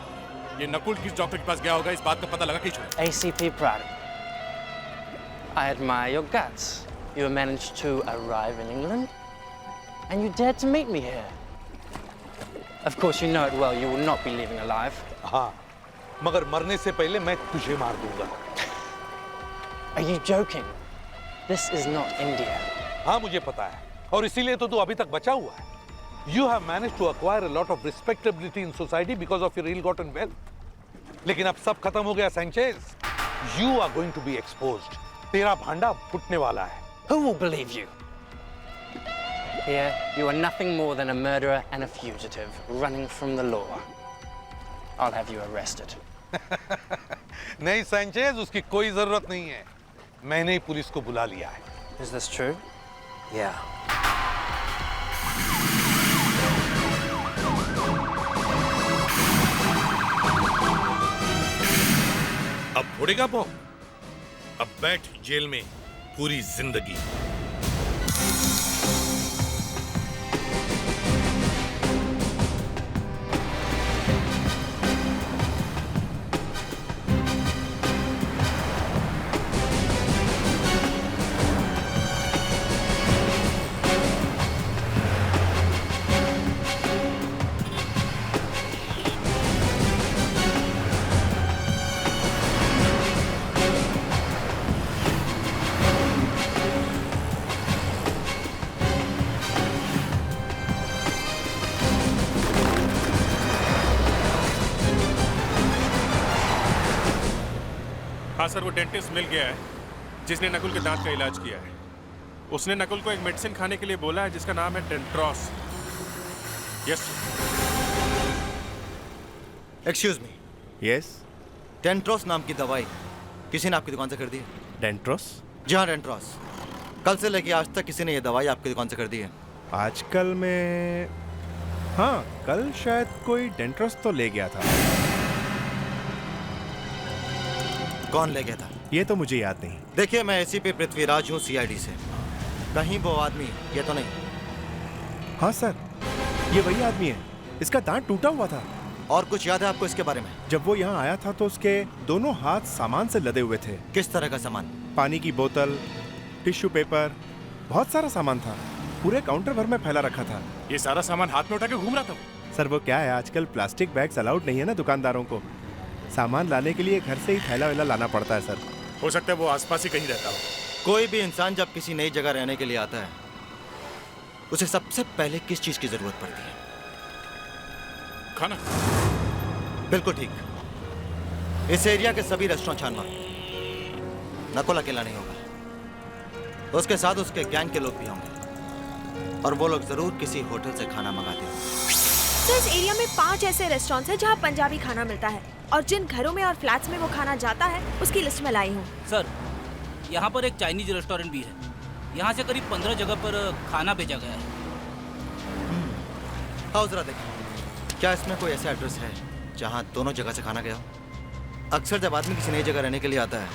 ये नकुल किस डॉक्टर के पास गया होगा इस बात का पता लगा के छोड़। ACP Pradip, I admire your guts. You managed to arrive in England and you dared to meet me here. Of course you know it well, you will not be leaving alive. हाँ, मगर मरने से पहले मैं तुझे मार दूंगा। Are you joking? This is not India. हाँ मुझे पता है और इसीलिए तो तू अभी तक बचा हुआ है। You have managed to acquire a lot of respectability in society because of your ill-gotten wealth. लेकिन अब सब खत्म हो गया Sanchez. You are going to be exposed. तेरा भांडा फूटने वाला है। Who will believe you? Here, you are nothing more than a murderer and a fugitive running from the law. I'll have you arrested. नहीं सैंचेज, उसकी कोई जरूरत नहीं है। मैंने ही पुलिस को बुला लिया है। Is this true? Yeah. अब फोड़ेगा बॉम्ब? अब बैठ जेल में पूरी जिंदगी। हाँ सर, वो डेंटिस्ट मिल गया है जिसने नकुल के दांत का इलाज किया है। उसने नकुल को एक मेडिसिन खाने के लिए बोला है जिसका नाम है डेंट्रोस। यस। Excuse me. यस। डेंट्रोस नाम की दवाई किसी ने आपकी दुकान से खरीदी है? डेंट्रोस? जी हाँ, डेंट्रोस। कल से लेके आज तक किसी ने ये दवाई आपकी दुकान से खरीदी है? आजकल में हाँ, कल शायद कोई डेंट्रोस तो ले गया था। कौन ले गया था? ये तो मुझे याद नहीं। देखिए, मैं एसीपी पृथ्वीराज हूँ सीआईडी से। कहीं वो आदमी ये तो नहीं? हाँ सर, ये वही आदमी है। इसका दांत टूटा हुआ था। और कुछ याद है आपको इसके बारे में? जब वो यहाँ आया था तो उसके दोनों हाथ सामान से लदे हुए थे। किस तरह का सामान? पानी की बोतल, टिश्यू पेपर, बहुत सारा सामान था। पूरे काउंटर भर में फैला रखा था। ये सारा सामान हाथ में उठा के घूम रहा था। सर वो क्या है, आजकल प्लास्टिक बैग्स अलाउड नहीं है ना दुकानदारों को। सामान लाने के लिए घर से ही थैला वैला लाना पड़ता है सर। हो सकता है वो आसपास ही कहीं रहता हो। कोई भी इंसान जब किसी नई जगह रहने के लिए आता है, उसे सबसे पहले किस चीज की जरूरत पड़ती है? खाना। बिल्कुल ठीक। इस एरिया के सभी रेस्टोरेंट छान मारो। नकुल अकेला नहीं होगा, उसके साथ उसके गैंग के लोग भी होंगे और वो लोग जरूर किसी होटल से खाना मंगाते हैं। तो इस एरिया में 5 ऐसे रेस्टोरेंट्स हैं जहाँ पंजाबी खाना मिलता है और जिन घरों में और फ्लैट्स में वो खाना जाता है उसकी लिस्ट में लाई हूँ। सर, यहाँ पर एक चाइनीज रेस्टोरेंट भी है। यहाँ से करीब 15 जगह पर खाना भेजा गया है। आओ जरा देखो, क्या इसमें कोई ऐसा एड्रेस है जहाँ दोनों जगह से खाना गया हो? अक्सर जब आदमी किसी नई जगह रहने के लिए आता है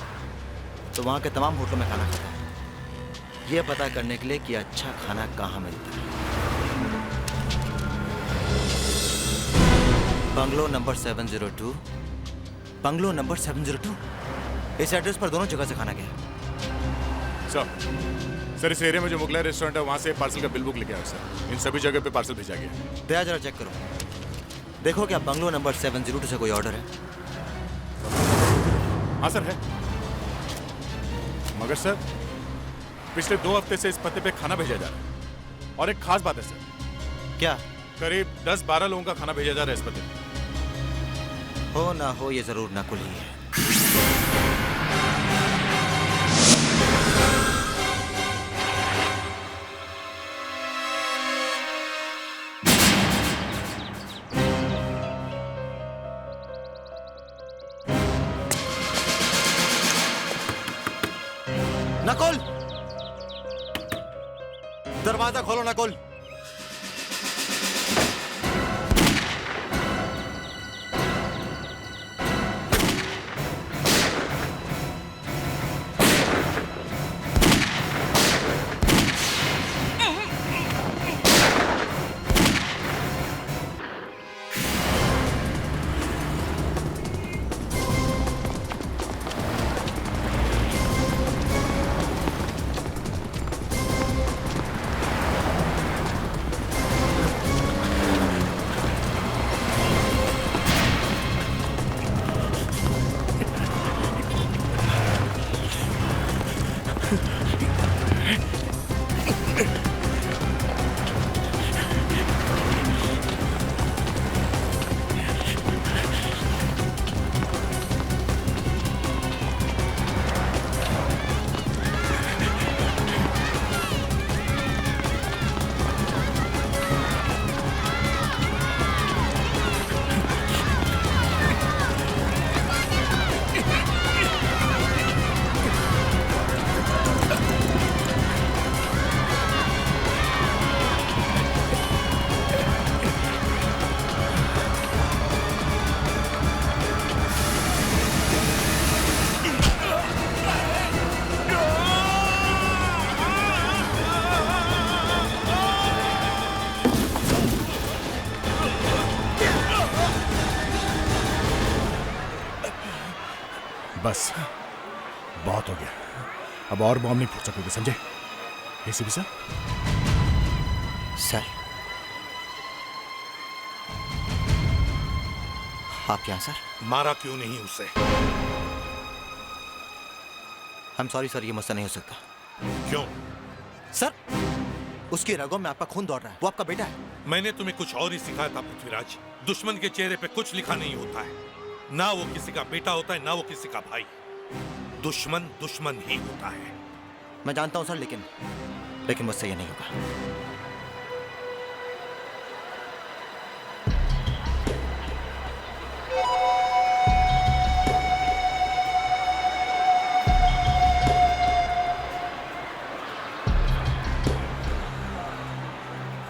तो वहाँ के तमाम होटलों में खाना खाता है, ये पता करने के लिए कि अच्छा खाना कहाँ मिलता है। बंगलो नंबर 702, बंगलो नंबर 702, इस एड्रेस पर दोनों जगह से खाना गया। सर इस एरिया में जो मुगलाई रेस्टोरेंट है वहाँ से पार्सल का बिल बुक लेके आओ सर। इन सभी जगह पे पार्सल भेजा गया। दया जरा चेक करो, देखो क्या बंगलो नंबर 702 से कोई ऑर्डर है? हाँ सर है, मगर सर पिछले 2 हफ्ते से इस पते पे खाना भेजा जा रहा है। और एक खास बात है सर। क्या? करीब 10-12 लोगों का खाना भेजा जा रहा है इस पते पे। हो ना हो ये जरूर नकुल ही है। नकुल, दरवाजा खोलो नकुल। बस बहुत हो गया, अब और बॉम्ब नहीं फूट सकोगे, समझे? ACP sir. सर आप क्या सर? मारा क्यों नहीं उसे? I'm sorry सर, ये मुझसे नहीं हो सकता। क्यों? सर उसकी रगों में आपका खून दौड़ रहा है, वो आपका बेटा है। मैंने तुम्हें कुछ और ही सिखाया था पृथ्वीराज। दुश्मन के चेहरे पे कुछ लिखा नहीं होता है, ना वो किसी का बेटा होता है ना वो किसी का भाई। दुश्मन दुश्मन ही होता है। मैं जानता हूं सर, लेकिन मुझसे ये नहीं होगा।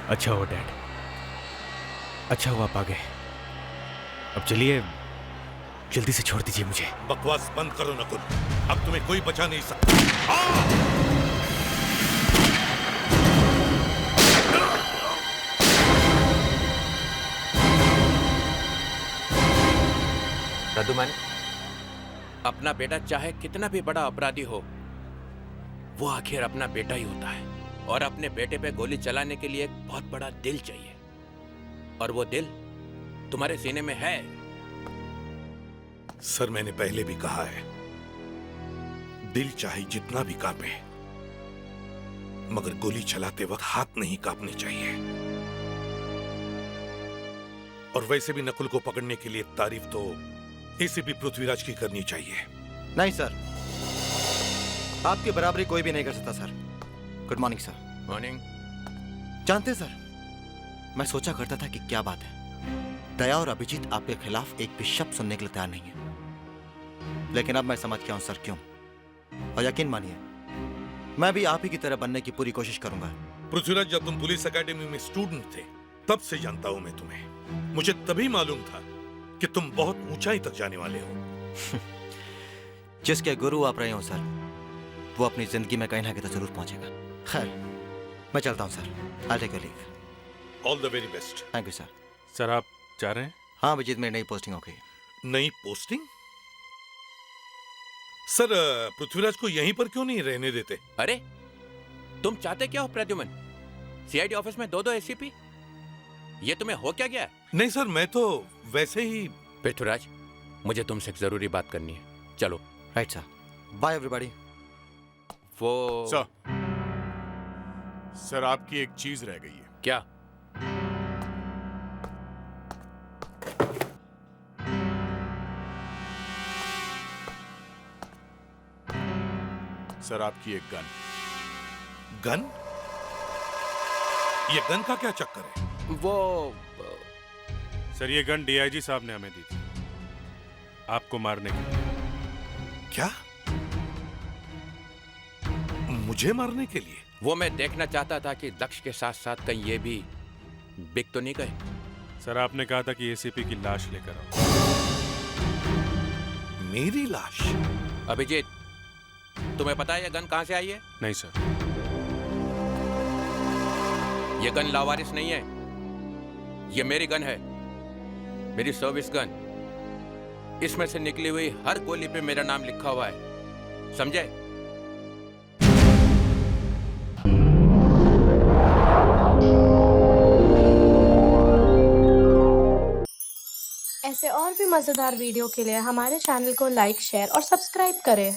अच्छा हुआ डैड, अच्छा हुआ आप आ गए। अब चलिए, जल्दी से छोड़ दीजिए मुझे। बकवास बंद करो नकुल, अब तुम्हें कोई बचा नहीं सकता। रदुमन, अपना बेटा चाहे कितना भी बड़ा अपराधी हो, वो आखिर अपना बेटा ही होता है। और अपने बेटे पे गोली चलाने के लिए एक बहुत बड़ा दिल चाहिए, और वो दिल तुम्हारे सीने में है। सर, मैंने पहले भी कहा है, दिल चाहे जितना भी कांपे, मगर गोली चलाते वक्त हाथ नहीं कांपने चाहिए। और वैसे भी नकुल को पकड़ने के लिए तारीफ तो एसीपी पृथ्वीराज की करनी चाहिए। नहीं सर, आपकी बराबरी कोई भी नहीं कर सकता sir. Good morning sir. Morning. जानते सर, मैं सोचा करता था कि क्या बात है, दया और अभिजीत आपके खिलाफ एक भी शब्द सुनने के लिए तैयार नहीं है। लेकिन अब मैं समझ गया हूं सर क्यों। और यकीन मानिए, मैं भी आप ही की तरह बनने की पूरी कोशिश करूंगा। पृथ्वीराज, जब तुम पुलिस एकेडमी में स्टूडेंट थे, तब से जानता हूं मैं तुम्हें। मुझे तभी मालूम था कि तुम बहुत ऊंचाई तक जाने वाले हो। जिसके गुरु आप रहे हो सर, वो अपनी जिंदगी में कहीं ना कहीं तो जरूर पहुंचेगा। खैर, मैं चलता हूं sir. I'll take a leave. All the very best. Thank you sir. Sir, आप जा रहे हैं? हाँ अभिजीत, मेरी नई पोस्टिंग हो गई। नई पोस्टिंग? सर, पृथ्वीराज को यहीं पर क्यों नहीं रहने देते? अरे, तुम चाहते क्या हो प्रद्युमन? सीआईडी ऑफिस में 2-2 एसीपी? ये तुम्हें हो क्या गया? नहीं सर, मैं तो वैसे ही। पृथ्वीराज, मुझे तुमसे एक जरूरी बात करनी है। चलो। Right sir. Bye everybody. वो सर, आपकी एक चीज रह गई है। क्या? सर, आपकी एक गन। गन? ये गन का क्या चक्कर है? वो सर, ये गन डीआईजी साहब ने हमें दी थी आपको मारने के लिए। क्या? मुझे मारने के लिए? वो मैं देखना चाहता था कि दक्ष के साथ साथ कहीं ये भी बिक तो नहीं गए। सर, आपने कहा था कि एसीपी की लाश लेकर आओ। मेरी लाश? अभिजीत, तुम्हें पता है ये गन कहां से आई है? नहीं सर। ये गन लावारिस नहीं है, ये मेरी गन है, मेरी सर्विस गन। इसमें से निकली हुई हर गोली पे मेरा नाम लिखा हुआ है, समझे? ऐसे और भी मजेदार वीडियो के लिए हमारे चैनल को लाइक, शेयर और सब्सक्राइब करें।